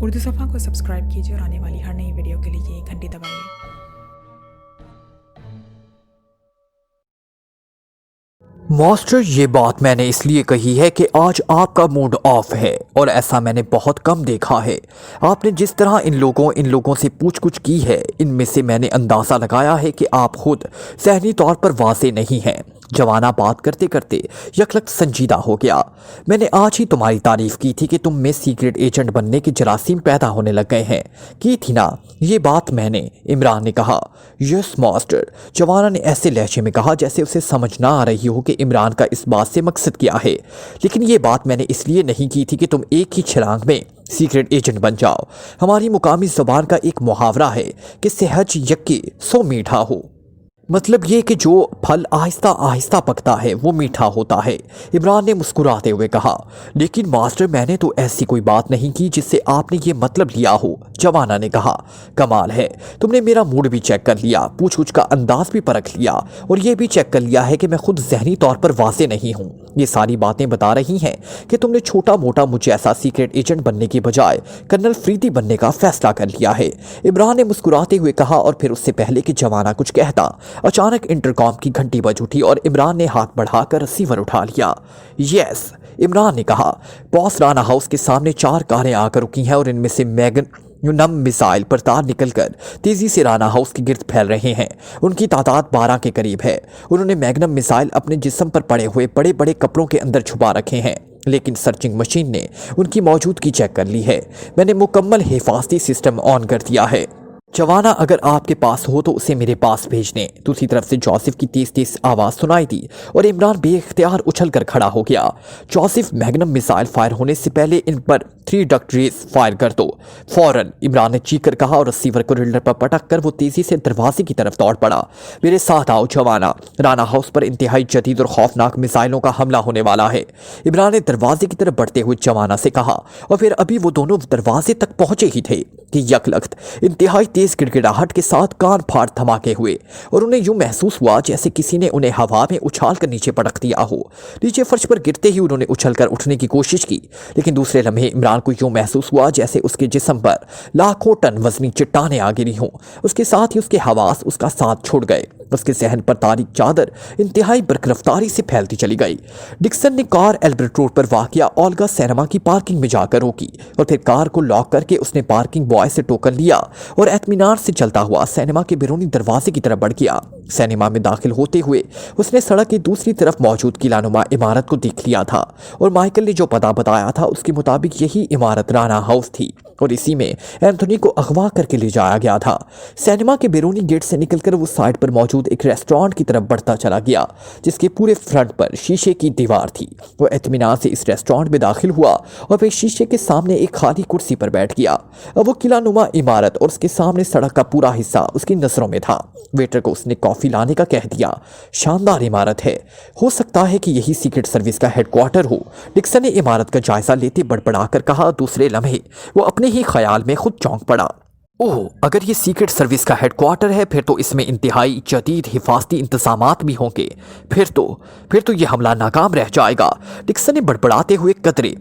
उर्दू सफ़ा को सब्सक्राइब कीजिए और आने वाली हर नई वीडियो के लिए घंटी दबाइए। मास्टर, ये बात मैंने इसलिए कही है कि आज आपका मूड ऑफ है और ऐसा मैंने बहुत कम देखा है। आपने जिस तरह इन लोगों से पूछ-कुछ की है, इनमें से मैंने अंदाज़ा लगाया है कि आप खुद ज़हनी तौर पर वाज़े नहीं हैं। जवाना बात करते करते यकलक संजीदा हो गया। मैंने आज ही तुम्हारी तारीफ की थी कि तुम में सीक्रेट एजेंट बनने के जरासीम पैदा होने लग गए हैं। की थी ना ये बात मैंने? इमरान ने कहा। यस मास्टर, जवाना ने ऐसे लहजे में कहा जैसे उसे समझ ना आ रही हो कि इमरान का इस बात से मकसद क्या है। लेकिन ये बात मैंने इसलिए नहीं की थी कि तुम एक ही छलांग में सीक्रेट एजेंट बन जाओ। हमारी मुकामी ज़बान का एक मुहावरा है कि सहज यक्के सो मीठा हो। मतलब ये कि जो फल आहिस्ता आहिस्ता पकता है वो मीठा होता है। इमरान ने मुस्कुराते हुए कहा। लेकिन मास्टर, मैंने तो ऐसी कोई बात नहीं की जिससे आपने ये मतलब लिया हो। जवाना ने कहा। कमाल है, तुमने मेरा मूड भी चेक कर लिया, पूछ-कुछ का अंदाज भी परख लिया और ये भी चेक कर लिया है कि मैं खुद ज़हनी तौर पर वाज़े नहीं हूँ। ये सारी बातें बता रही हैं कि तुमने छोटा मोटा मुझे ऐसा सीक्रेट एजेंट बनने के बजाय कर्नल फरीदी बनने का फैसला कर लिया है। इमरान ने मुस्कुराते हुए कहा और फिर उससे पहले कि जवाना कुछ कहता, अचानक इंटरकॉम की घंटी बज उठी और इमरान ने हाथ बढ़ाकर रिसीवर उठा लिया। यस, इमरान ने कहा। बॉस, राना हाउस के सामने 4 कारें आकर रुकी हैं और इनमें से मैग्नम मिसाइल पर तार निकलकर तेजी से राना हाउस के गिर्द फैल रहे हैं। उनकी तादाद 12 के करीब है। उन्होंने मैग्नम मिसाइल अपने जिस्म पर पड़े हुए बड़े बड़े कपड़ों के अंदर छुपा रखे हैं, लेकिन सर्चिंग मशीन ने उनकी मौजूदगी चेक कर ली है। मैंने मुकम्मल हिफाजती सिस्टम ऑन कर दिया है। जवाना, अगर आपके पास हो तो उसे मेरे पास भेज दें। दूसरी तरफ से जोसेफ की तेज तेज आवाज़ सुनाई दी और इमरान बेख्तियार उछल कर खड़ा हो गया। जोसेफ, मैग्नम मिसाइल फायर होने से पहले इन पर 3 डक्ट रेस फायर कर दो फौरन, इमरान ने चीख कर कहा और रिसीवर को रिल्डर पर पटक कर वो तेजी से दरवाजे की तरफ दौड़ पड़ा। मेरे साथ आओ जवाना, राना हाउस पर इंतहाई जदीद और खौफनाक मिसाइलों का हमला होने वाला है, इमरान ने दरवाजे की तरफ बढ़ते हुए जवाना से कहा। और फिर अभी वो दोनों दरवाजे तक पहुंचे ही थे कि यकलख्त इंतहाई तेज गिड़गिड़ाहट के साथ कान फाड़ धमाके हुए और उन्हें यूं महसूस हुआ जैसे किसी ने उन्हें हवा में उछाल कर नीचे पटक दिया हो। नीचे फर्श पर गिरते ही उन्होंने उछलकर उठने की कोशिश की, लेकिन दूसरे लम्हे इमरान को यूं महसूस हुआ जैसे उसके जिस्म पर लाखों टन वजनी चट्टानें आ गिरी हों। उसके साथ ही उसके हवास उसका साथ छोड़ गए। उसके जहन पर तारीक चादर इंतहाई बरकरफ्तारी से फैलती चली गई। डिक्सन ने कार एल्बर्ट रोड पर वाक़िया ओल्गा सिनेमा की पार्किंग में जाकर रोकी और फिर कार को लॉक करके उसने पार्किंग बॉय से टोकन लिया और एतमीनान से चलता हुआ सिनेमा के बैरूनी दरवाजे की तरफ बढ़ गया। सिनेमा में दाखिल होते हुए उसने सड़क की दूसरी तरफ मौजूद किलानुमा इमारत को देख लिया था और माइकल ने जो पता बताया था उसके मुताबिक यही इमारत राना हाउस थी और इसी में एंथोनी को अगवा करके ले जाया गया था। सिनेमा के बैरूनी गेट से निकलकर वो साइड पर मौजूद एक रेस्टोरेंट की तरफ बढ़ता चला गया जिसके पूरे फ्रंट पर शीशे की दीवार थी। वो इत्मीनान से इस रेस्टोरेंट में दाखिल हुआ और फिर शीशे के सामने एक खाली कुर्सी पर बैठ गया। अब वो किलानुमा इमारत और उसके सामने सड़क का पूरा हिस्सा उसकी नजरों में था। वेटर को उसने कॉफी लाने का कह दिया। शानदार इमारत है, हो सकता है कि यही सीक्रेट सर्विस का हेडक्वार्टर हो, डिक्सन ने इमारत का जायजा लेते बड़बड़ाकर कहा। दूसरे लम्हे वो अपने ही ख्याल में खुद चौंक पड़ा। ओह, अगर ये सीक्रेट सर्विस का हेडक्वार्टर है फिर तो इसमें इंतहाई जदीद हिफाजती इंतजामात भी होंगे। फिर तो ये हमला नाकाम रह जाएगा, डिक्सन ने बड़बड़ाते हुए कतरे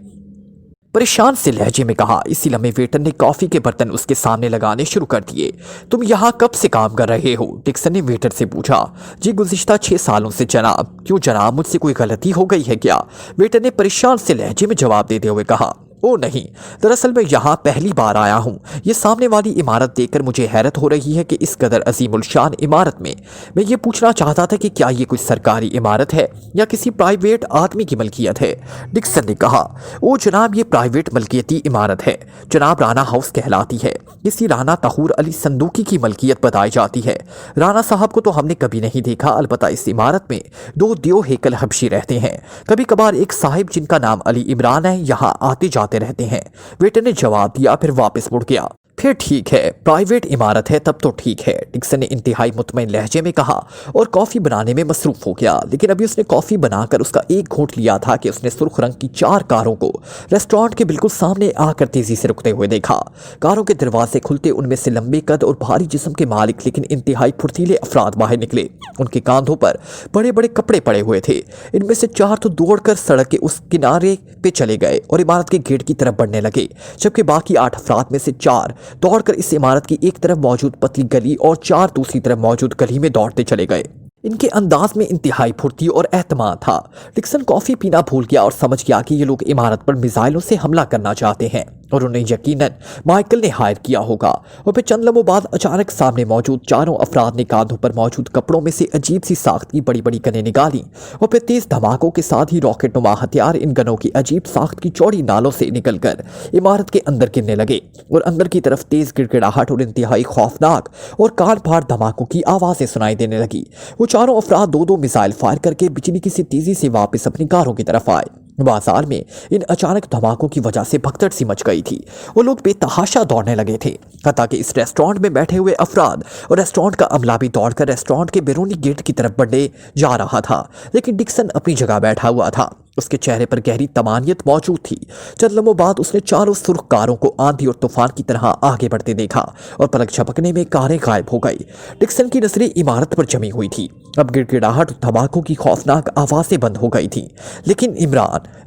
परेशान से लहजे में कहा। इसी लम्हे वेटर ने कॉफी के बर्तन उसके सामने लगाने शुरू कर दिए। तुम यहाँ कब से काम कर रहे हो? डिक्सन ने वेटर से पूछा। जी, गुज़िश्ता 6 सालों से जनाब। क्यों जनाब, मुझसे कोई गलती हो गई है क्या? वेटर ने परेशान से लहजे में जवाब देते हुए कहा। ओ नहीं, दरअसल मैं यहाँ पहली बार आया हूँ। ये सामने वाली इमारत देखकर मुझे हैरत हो रही है कि इस कदर अजीमुल शान इमारत में मैं ये पूछना चाहता था कि क्या ये कोई सरकारी इमारत है या किसी प्राइवेट आदमी की मलकियत है? डिक्सन ने कहा। ओ जनाब, ये प्राइवेट मलकियती इमारत है जनाब, राना हाउस कहलाती है। किसी राना तहूर अली संदूकी की मलकियत बताई जाती है। राना साहब को तो हमने कभी नहीं देखा, अलबत्ता इस इमारत में 2 दियो हेकल हबशी रहते हैं। कभी कभार एक साहिब जिनका नाम अली इमरान है यहाँ आते जाते रहते हैं, वेटर ने जवाब दिया, फिर वापस मुड़ गया। پھر ٹھیک ہے، پرائیویٹ عمارت ہے تب تو ٹھیک ہے، ڈکسن نے انتہائی مطمئن لہجے میں کہا اور کافی بنانے میں مصروف ہو گیا۔ لیکن ابھی اس نے کافی بنا کر اس کا ایک گھونٹ لیا تھا کہ اس نے سرخ رنگ کی 4 کاروں کو ریسٹورانٹ کے بالکل سامنے آ کر تیزی سے رکتے ہوئے دیکھا۔ کاروں کے دروازے کھلتے ان میں سے لمبے قد اور بھاری جسم کے مالک لیکن انتہائی پھرتیلے افراد باہر نکلے۔ ان کے کاندھوں پر بڑے بڑے کپڑے پڑے ہوئے تھے۔ ان میں سے 4 تو دوڑ کر سڑک کے اس کنارے پہ چلے گئے اور عمارت کے گیٹ کی طرف بڑھنے لگے، جبکہ باقی 8 افراد میں سے 4 دوڑ کر اس عمارت کی ایک طرف موجود پتلی گلی اور 4 دوسری طرف موجود گلی میں دوڑتے چلے گئے۔ ان کے انداز میں انتہائی پھرتی اور اعتماد تھا۔ ڈکسن کافی پینا بھول گیا اور سمجھ گیا کہ یہ لوگ عمارت پر میزائلوں سے حملہ کرنا چاہتے ہیں اور انہیں یقیناً مائیکل نے ہائر کیا ہوگا۔ اور پھر چند لمحوں بعد اچانک سامنے موجود 4 افراد نے کاندھوں پر موجود کپڑوں میں سے عجیب سی ساخت کی بڑی بڑی گنیں نکالیں اور پھر تیز دھماکوں کے ساتھ ہی راکٹ نما ہتھیار ان گنوں کی عجیب ساخت کی چوڑی نالوں سے نکل کر عمارت کے اندر گرنے لگے اور اندر کی طرف تیز گڑگڑاہٹ اور انتہائی خوفناک اور کان پھاڑ دھماکوں کی آوازیں سنائی دینے لگی۔ وہ 4 افراد 2 میزائل فائر کر کے بجلی کی سی تیزی سے واپس اپنی کاروں کی طرف آئے۔ بازار میں ان اچانک دھماکوں کی وجہ سے بھگدڑ سی مچ گئی تھی۔ وہ لوگ بے تحاشا دوڑنے لگے تھے، حتیٰ کہ اس ریسٹورانٹ میں بیٹھے ہوئے افراد اور ریسٹورانٹ کا عملہ بھی دوڑ کر ریسٹورانٹ کے بیرونی گیٹ کی طرف بڑھنے جا رہا تھا۔ لیکن ڈکسن اپنی جگہ بیٹھا ہوا تھا، اس کے چہرے پر گہری طمانینت موجود تھی۔ چند لمحوں بعد اس نے 4 سرخ کاروں کو آندھی اور طوفان کی طرح آگے بڑھتے دیکھا اور پلک جھپکنے میں کاریں غائب ہو گئی۔ ڈکسن کی نظریں عمارت پر جمی ہوئی تھی۔ اب گڑگڑاہٹ اور دھماکوں کی خوفناک آوازیں بند ہو گئی تھیں، لیکن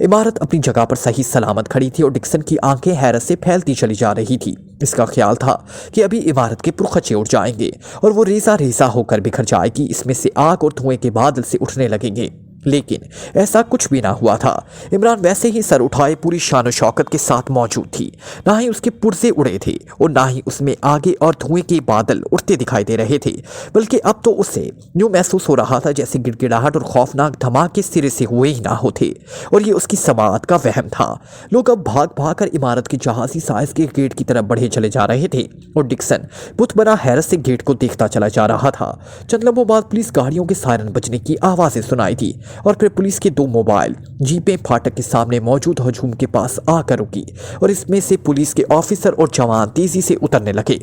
عمارت اپنی جگہ پر صحیح سلامت کھڑی تھی اور ڈکسن کی آنکھیں حیرت سے پھیلتی چلی جا رہی تھی۔ اس کا خیال تھا کہ ابھی عمارت کے پرخچے اڑ جائیں گے اور وہ ریزہ ریزہ ہو کر بکھر جائے گی، اس میں سے آگ اور دھوئیں کے بادل سے اٹھنے لگیں گے۔ لیکن ایسا کچھ بھی نہ ہوا تھا۔ عمران ویسے ہی سر اٹھائے پوری شان و شوکت کے ساتھ موجود تھی۔ نہ ہی اس کے پرزے اڑے تھے اور نہ ہی اس میں آگے اور دھوئیں کے بادل اٹھتے دکھائی دے رہے تھے، بلکہ اب تو اسے یوں محسوس ہو رہا تھا جیسے گڑگڑاہٹ اور خوفناک دھماکے سرے سے ہوئے ہی نہ ہوتے اور یہ اس کی سماعت کا وہم تھا۔ لوگ اب بھاگ بھاگ کر عمارت کے جہازی سائز کے گیٹ کی طرف بڑھے چلے جا رہے تھے اور ڈکسن بت بنا حیرت سے گیٹ کو دیکھتا چلا جا رہا تھا۔ چند لمحوں بعد پولیس گاڑیوں کے سائرن بجنے کی آوازیں سنائی دی اور پھر پولیس کے 2 موبائل جیپیں پھاٹک کے سامنے موجود ہجوم کے پاس آ کر رکی اور اس میں سے پولیس کے آفیسر اور جوان تیزی سے اترنے لگے۔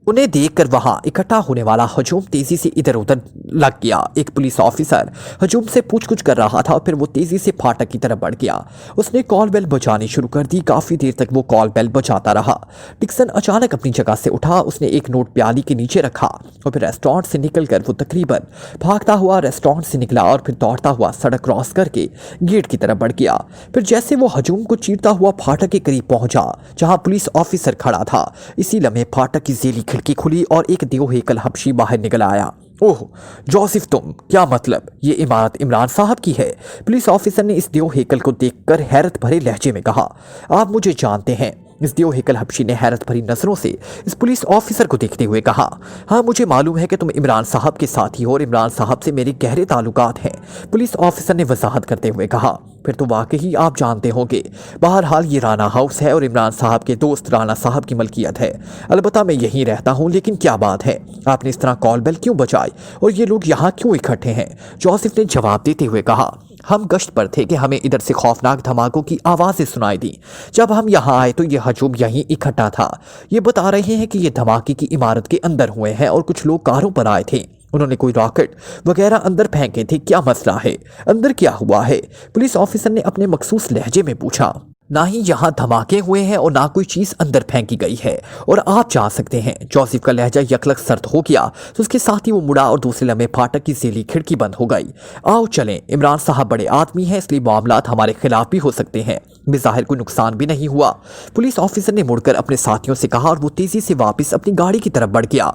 انہیں دیکھ کر وہاں اکٹھا ہونے والا ہجوم تیزی سے ادھر ادھر لگ گیا۔ ایک پولیس آفیسر ہجوم سے پوچھ گچھ کر رہا تھا اور پھر وہ تیزی سے پھاٹک کی طرف بڑھ گیا۔ اس نے کال بیل بجانی شروع کر دی۔ کافی دیر تک وہ کال بیل بجاتا رہا۔ ڈکسن اچانک اپنی جگہ سے اٹھا، اس نے ایک نوٹ پیالی کے نیچے رکھا اور پھر ریسٹورانٹ سے نکل کر وہ تقریباً بھاگتا ہوا ریسٹورانٹ سے نکلا اور پھر دوڑتا ہوا سڑک کراس کر کے گیٹ کی طرف بڑھ گیا۔ پھر جیسے وہ ہجوم کو چیرتا ہوا پھاٹک کے قریب پہنچا جہاں پولیس آفیسر کھڑا تھا، اسی لمحے پھاٹک کی ذیلی کھڑکی کھلی اور ایک دیو ہیکل حبشی باہر نکل آیا۔ اوہ جوزف، تم کیا مطلب؟ یہ عمارت عمران صاحب کی ہے؟ پولیس آفیسر نے اس دیو ہیکل کو دیکھ کر حیرت بھرے لہجے میں کہا۔ آپ مجھے جانتے ہیں؟ اس دیو ہیکل حبشی نے حیرت بھری نظروں سے اس پولیس آفیسر کو دیکھتے ہوئے کہا۔ ہاں مجھے معلوم ہے کہ تم عمران صاحب کے ساتھی ہو اور عمران صاحب سے میرے گہرے تعلقات ہیں، پولیس آفیسر نے وضاحت کرتے ہوئے کہا۔ پھر تو واقعی آپ جانتے ہوں گے۔ بہرحال یہ رانا ہاؤس ہے اور عمران صاحب کے دوست رانا صاحب کی ملکیت ہے۔ البتہ میں یہیں رہتا ہوں، لیکن کیا بات ہے؟ آپ نے اس طرح کال بیل کیوں بجائی اور یہ لوگ یہاں کیوں اکٹھے ہیں؟ جوزف نے جواب دیتے ہوئے کہا۔ ہم گشت پر تھے کہ ہمیں ادھر سے خوفناک دھماکوں کی آوازیں سنائی دی۔ جب ہم یہاں آئے تو یہ ہجوم یہیں اکٹھا تھا۔ یہ بتا رہے ہیں کہ یہ دھماکے کی عمارت کے اندر ہوئے ہیں اور کچھ لوگ کاروں پر آئے تھے۔ انہوں نے کوئی راکٹ وغیرہ اندر پھینکے تھے۔ کیا مسئلہ ہے؟ اندر کیا ہوا ہے؟ پولیس آفیسر نے اپنے مخصوص لہجے میں پوچھا۔ نہ ہی یہاں دھماکے ہوئے ہیں اور نہ کوئی چیز اندر پھینکی گئی ہے اور آپ جا سکتے ہیں۔ جوزف کا لہجہ یکلک سرد ہو گیا تو اس کے ساتھ ہی وہ مڑا اور دوسرے لمحے پھاٹک کی ذیلی کھڑکی بند ہو گئی۔ آؤ چلیں، عمران صاحب بڑے آدمی ہیں، اس لیے معاملات ہمارے خلاف بھی ہو سکتے ہیں۔ بظاہر کوئی نقصان بھی نہیں ہوا، پولیس آفیسر نے مڑ کر اپنے ساتھیوں سے کہا اور وہ تیزی سے واپس اپنی گاڑی کی طرف بڑھ گیا۔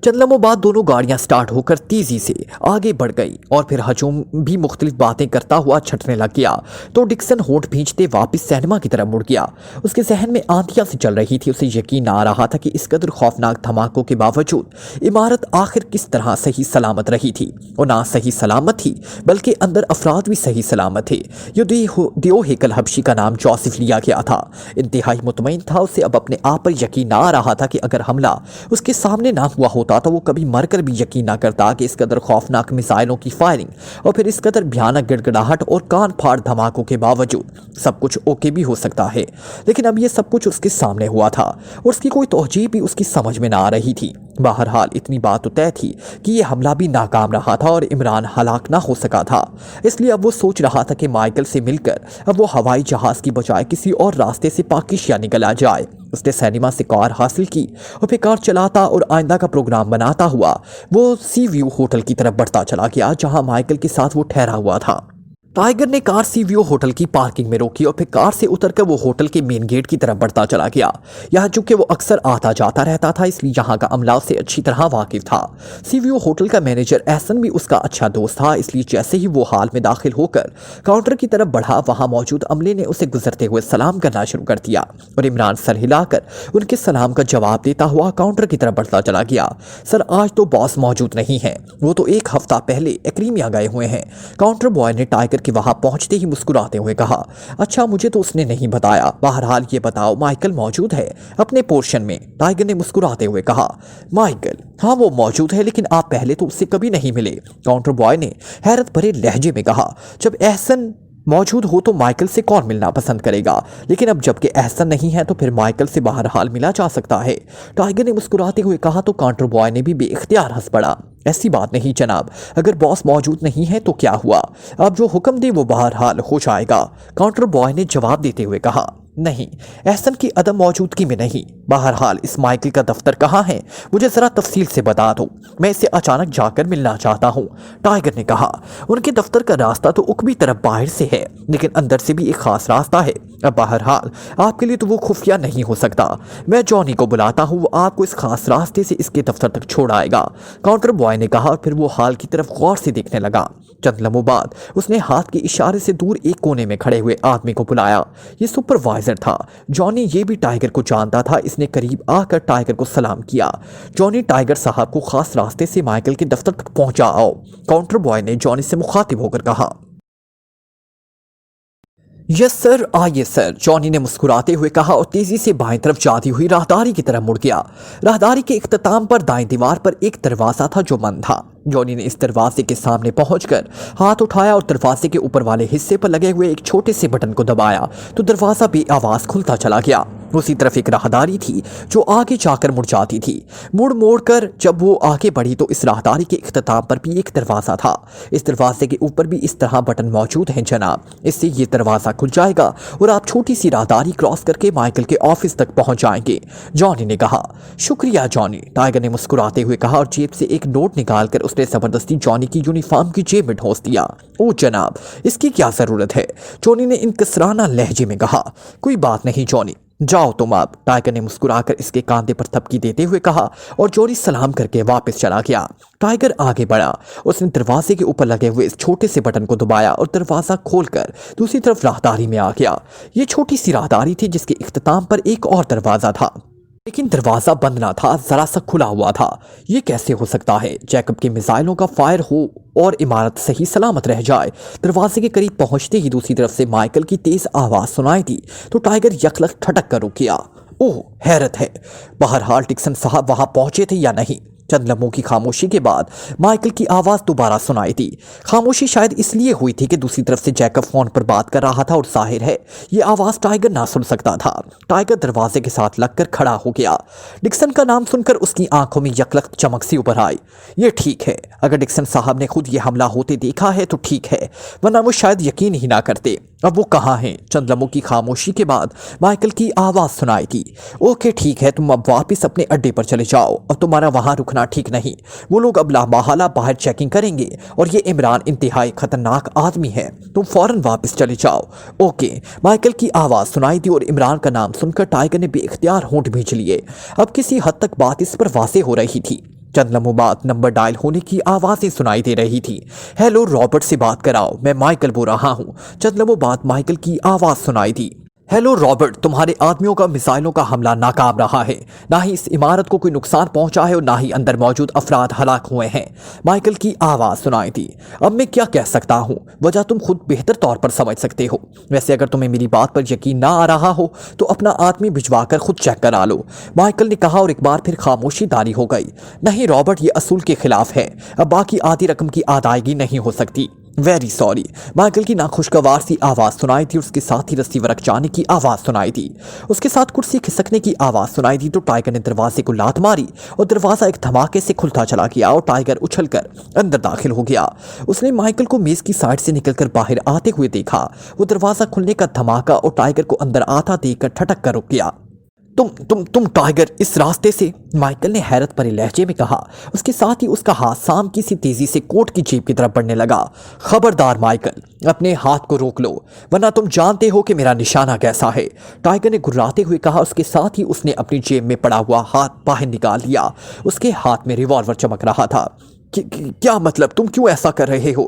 چند لمحوں بعد دونوں گاڑیاں سٹارٹ ہو کر تیزی سے آگے بڑھ گئی اور پھر ہجوم بھی مختلف باتیں کرتا ہوا چھٹنے لگ گیا تو ڈکسن ہونٹ بھینچتے واپس سینما کی طرف مڑ گیا۔ اس کے ذہن میں آندھیاں سے چل رہی تھی۔ اسے یقین نہ آ رہا تھا کہ اس قدر خوفناک دھماکوں کے باوجود عمارت آخر کس طرح صحیح سلامت رہی تھی، اور نہ صحیح سلامت تھی بلکہ اندر افراد بھی صحیح سلامت تھے۔ یہ دیو ہیکل حبشی کا نام جوزف لیا گیا تھا۔ انتہائی مطمئن تھا، اسے اب اپنے آپ پر یقین نہ آ رہا تھا کہ اگر حملہ اس کے سامنے نہ ہوا ہوتا ہوتا تو وہ کبھی مر کر بھی یقین نہ کرتا کہ اس قدر خوفناک میزائلوں کی فائرنگ اور پھر اس قدر بھیانک گڑگڑاہٹ اور کان پھاڑ دھماکوں کے باوجود سب کچھ اوکے بھی ہو سکتا ہے۔ لیکن اب یہ سب کچھ اس کے سامنے ہوا تھا اور اس کی کوئی توجہ بھی اس کی سمجھ میں نہ آ رہی تھی۔ بہرحال اتنی بات تو طے تھی کہ یہ حملہ بھی ناکام رہا تھا اور عمران ہلاک نہ ہو سکا تھا، اس لیے اب وہ سوچ رہا تھا کہ مائیکل سے مل کر اب وہ ہوائی جہاز کی بجائے کسی اور راستے سے پاکشیا نکلا جائے۔ اس نے سینما سے کار حاصل کی اور پھر کار چلاتا اور آئندہ کا پروگرام بناتا ہوا وہ سی ویو ہوٹل کی طرف بڑھتا چلا گیا جہاں مائیکل کے ساتھ وہ ٹھہرا ہوا تھا۔ ٹائیگر نے کار سی ویو ہوٹل کی پارکنگ میں روکی اور پھر کار سے اتر کر وہ ہوٹل کے مین گیٹ کی طرف بڑھتا چلا گیا۔ یہاں چونکہ وہ اکثر آتا جاتا رہتا تھا اس لیے یہاں کا عملہ اسے اچھی طرح واقف تھا۔ سی ویو ہوٹل کا مینیجر احسن بھی اس کا اچھا دوست تھا، اس لیے جیسے ہی وہ ہال میں داخل ہو کر کاؤنٹر کی طرف بڑھا وہاں موجود عملے نے اسے گزرتے ہوئے سلام کرنا شروع کر دیا اور عمران سر ہلا کر ان کے سلام کا جواب دیتا ہوا کاؤنٹر کی طرف بڑھتا چلا گیا۔ سر آج تو باس موجود نہیں ہیں، وہ تو ایک ہفتہ پہلے ایکریمیا گئے ہوئے ہیں۔ کاؤنٹر بوائے نے ٹائیگر کے وہاں پہنچتے ہی مسکراتے ہوئے کہا، اچھا مجھے تو اس نے نہیں بتایا، بہرحال یہ بتاؤ مائیکل موجود ہے اپنے پورشن میں؟ ٹائیگر نے مسکراتے ہوئے کہا، مائیکل ہاں وہ موجود ہے لیکن آپ پہلے تو اس سے کبھی نہیں ملے۔ کاؤنٹر بوائے نے حیرت بھرے لہجے میں کہا، جب احسن موجود ہو تو مائیکل سے کون ملنا پسند کرے گا، لیکن اب جب کہ احسن نہیں ہے تو پھر مائیکل سے بہرحال ملا جا سکتا ہے۔ ٹائیگر نے مسکراتے ہوئے کہا تو کاؤنٹر بوائے نے بھی بے اختیار ہنس پڑا، ایسی بات نہیں جناب، اگر باس موجود نہیں ہے تو کیا ہوا، آپ جو حکم دے وہ بہرحال ہو جائے گا۔ کاؤنٹر بوائے نے جواب دیتے ہوئے کہا، نہیں احسن کی عدم موجودگی میں نہیں، بہرحال اس مائیکل کا دفتر کہاں ہے مجھے ذرا تفصیل سے بتا دو، میں اسے اچانک جا کر ملنا چاہتا ہوں۔ ٹائیگر نے کہا، ان کے دفتر کا راستہ تو اکبی طرف باہر سے ہے لیکن اندر سے بھی ایک خاص راستہ ہے، اب بہرحال آپ کے لیے تو وہ خفیہ نہیں ہو سکتا، میں جانی کو بلاتا ہوں، وہ آپ کو اس خاص راستے سے اس کے دفتر تک چھوڑ آئے گا۔ کاؤنٹر بوائے نے کہا اور پھر وہ ہال کی طرف غور سے دیکھنے لگا۔ چند لمحوں بعد اس نے ہاتھ کے اشارے سے دور ایک کونے میں کھڑے ہوئے آدمی کو بلایا، یہ سپروائزر تھا۔ جانی یہ بھی ٹائیگر کو جانتا تھا، اس نے قریب آ کر ٹائیگر کو سلام کیا۔ جانی ٹائیگر صاحب کو خاص راستے سے مائیکل کے دفتر تک پہنچا آؤ۔ کاؤنٹر بوائے نے جانی سے مخاطب ہو کر کہا، یس سر، آئیے سر، جانی نے مسکراتے ہوئے کہا اور تیزی سے بائیں طرف جاتی ہوئی راہداری کی طرف مڑ گیا۔ راہداری کے اختتام پر دائیں دیوار پر ایک دروازہ تھا جو بند تھا۔ جانی نے اس دروازے کے سامنے پہنچ کر ہاتھ اٹھایا اور دروازے کے اوپر والے حصے پر لگے ہوئے ایک چھوٹے سے بٹن کو دبایا تو دروازہ بے آواز کھلتا چلا گیا۔ اسی طرف ایک راہداری تھی جو آگے جا کر مڑ جاتی تھی۔ موڑ کر جب وہ آگے بڑھی تو اس راہداری کے اختتام پر بھی ایک دروازہ تھا۔ اس دروازے کے اوپر بھی اس طرح بٹن موجود ہیں جناب، اس سے یہ دروازہ کھل جائے گا اور آپ چھوٹی سی راہداری کراس کر کے مائیکل کے آفس تک پہنچ جائیں گے۔ جانی نے کہا، شکریہ جانی، ٹائیگر نے مسکراتے ہوئے کہا اور جیب سے ایک نوٹ نکال کر اس نے زبردستی جانی کی یونیفارم کی جیب میں ٹھونس دیا۔ او جناب، اس کی کیا ضرورت ہے؟ جانی نے انکسرانہ لہجے میں کہا، کوئی بات نہیں جانی، جاؤ تم اب، ٹائیگر نے مسکرا کر اس کے کاندھے پر تھپکی دیتے ہوئے کہا اور جوری سلام کر کے واپس چلا گیا۔ ٹائیگر آگے بڑھا، اس نے دروازے کے اوپر لگے ہوئے اس چھوٹے سے بٹن کو دبایا اور دروازہ کھول کر دوسری طرف راہداری میں آ گیا۔ یہ چھوٹی سی راہداری تھی جس کے اختتام پر ایک اور دروازہ تھا، لیکن دروازہ بند نہ تھا، ذرا سا کھلا ہوا تھا۔ یہ کیسے ہو سکتا ہے؟ جیکب کے میزائلوں کا فائر ہو اور عمارت صحیح سلامت رہ جائے۔ دروازے کے قریب پہنچتے ہی دوسری طرف سے مائیکل کی تیز آواز سنائی دی تو ٹائیگر یکلخت ٹھٹک کر رک گیا۔ اوہ، حیرت ہے، بہرحال ڈکسن صاحب وہاں پہنچے تھے یا نہیں؟ چند لمحوں کی خاموشی کے بعد مائیکل کی آواز دوبارہ سنائی دی۔ خاموشی شاید اس لیے ہوئی تھی کہ دوسری طرف سے جیکب فون پر بات کر رہا تھا اور ظاہر ہے یہ آواز ٹائیگر نہ سن سکتا تھا۔ ٹائیگر دروازے کے ساتھ لگ کر کھڑا ہو گیا۔ ڈکسن کا نام سن کر اس کی آنکھوں میں یکلخت چمک سی ابھر آئی۔ یہ ٹھیک ہے، اگر ڈکسن صاحب نے خود یہ حملہ ہوتے دیکھا ہے تو ٹھیک ہے، ورنہ وہ شاید یقین ہی نہ کرتے۔ اب وہ کہاں ہیں؟ چند لمحوں کی خاموشی کے بعد مائیکل کی آواز سنائی دی۔ اوکے ٹھیک ہے، تم اب واپس اپنے اڈے پر چلے جاؤ، اب تمہارا وہاں رکنا ٹھیک نہیں، وہ لوگ اب لامحالہ باہر چیکنگ کریں گے اور یہ عمران انتہائی خطرناک آدمی ہے، تم فوراً واپس چلے جاؤ۔ اوکے، مائیکل کی آواز سنائی دی اور عمران کا نام سن کر ٹائیگر نے بے اختیار ہونٹ بھینچ لیے۔ اب کسی حد تک بات اس پر واضح ہو رہی تھی۔ چند لمحوں بعد نمبر ڈائل ہونے کی آوازیں سنائی دے رہی تھی۔ ہیلو، رابرٹ سے بات کراؤ، میں مائیکل بول رہا ہوں۔ چند لمحوں بعد مائیکل کی آواز سنائی دی۔ हेलो रॉबर्ट, तुम्हारे आदमियों का मिसाइलों का हमला नाकाम रहा है। ना ही इस इमारत को कोई नुकसान पहुंचा है और ना ही अंदर मौजूद अफराद हलाक हुए हैं। माइकल की आवाज़ सुनाई थी। अब मैं क्या कह सकता हूं, वजह तुम खुद बेहतर तौर पर समझ सकते हो। वैसे अगर तुम्हें मेरी बात पर यकीन ना आ रहा हो तो अपना आदमी भिजवा कर खुद चेक करा लो, माइकल ने कहा और एक बार फिर खामोशी तारी हो गई। नहीं रॉबर्ट, ये असूल के खिलाफ है। अब बाकी आधी रकम की अदायगी नहीं हो सकती। Very sorry. माइकल की नाखुशगवार सी आवाज़ सुनाई थी। उसके साथ ही रस्सी वरक जाने की आवाज़ सुनाई थी। उसके साथ कुर्सी खिसकने की आवाज़ सुनाई थी तो टाइगर ने दरवाजे को लात मारी और दरवाज़ा एक धमाके से खुलता चला गया और टाइगर उछलकर अंदर दाखिल हो गया। उसने माइकल को मेज़ की साइड से निकलकर बाहर आते हुए देखा। वो दरवाज़ा खुलने का धमाका और टाइगर को अंदर आता देखकर ठटक कर रुक गया। तुम टाइगर, इस रास्ते से, माइकल ने हैरत भरे लहजे में कहा। उसके साथ ही उसका हाथ शाम की सी तेजी से कोट की जेब की तरफ बढ़ने लगा। खबरदार माइकल, अपने हाथ को रोक लो वरना तुम जानते हो कि मेरा निशाना कैसा है, टाइगर ने गुर्राते हुए कहा। उसके साथ ही उसने अपनी जेब में पड़ा हुआ हाथ बाहर निकाल लिया। उसके हाथ में रिवॉल्वर चमक रहा था। क्या मतलब, तुम क्यों ऐसा कर रहे हो?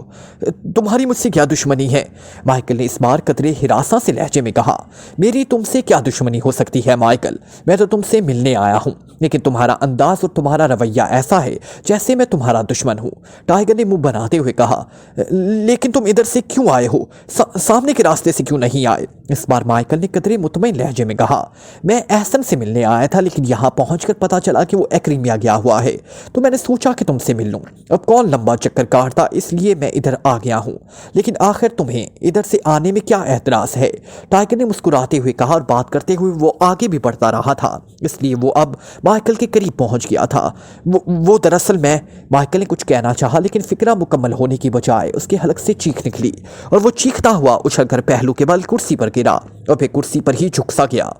तुम्हारी मुझसे क्या दुश्मनी है? माइकल ने इस बार कतरे हिरासा से लहजे में कहा। मेरी तुमसे क्या दुश्मनी हो सकती है माइकल? मैं तो तुमसे मिलने आया हूं, लेकिन तुम्हारा अंदाज और तुम्हारा रवैया ऐसा है जैसे मैं तुम्हारा दुश्मन हूं, टाइगर ने मुंह बनाते हुए कहा। लेकिन तुम इधर से क्यों आए हो? सामने के रास्ते से क्यों नहीं आए? इस बार माइकल ने कतरे मुतमईन लहजे में कहा। मैं एहसन से मिलने आया था, लेकिन यहां पहुंचकर पता चला कि वो एक्रीमिया गया हुआ है, तो मैंने सोचा कि तुमसे मिल लूं। अब कौन लंबा चक्कर काटता, इसलिए मैं इधर आ गया हूं। लेकिन आखिर तुम्हें इधर से आने में क्या एतराज है? टाइगर ने मुस्कुराते हुए कहा और बात करते हुए वो आगे भी बढ़ता रहा था, इसलिए वो अब माइकल के करीब पहुंच गया था। वो दरअसल मैं, माइकल ने कुछ कहना चाहा लेकिन फिक्रा मुकम्मल होने की बजाय उसके हलक से चीख निकली और वो चीखता हुआ उछलकर पहलू के बल कुर्सी पर गिरा और फिर कुर्सी पर ही झुक सा गया।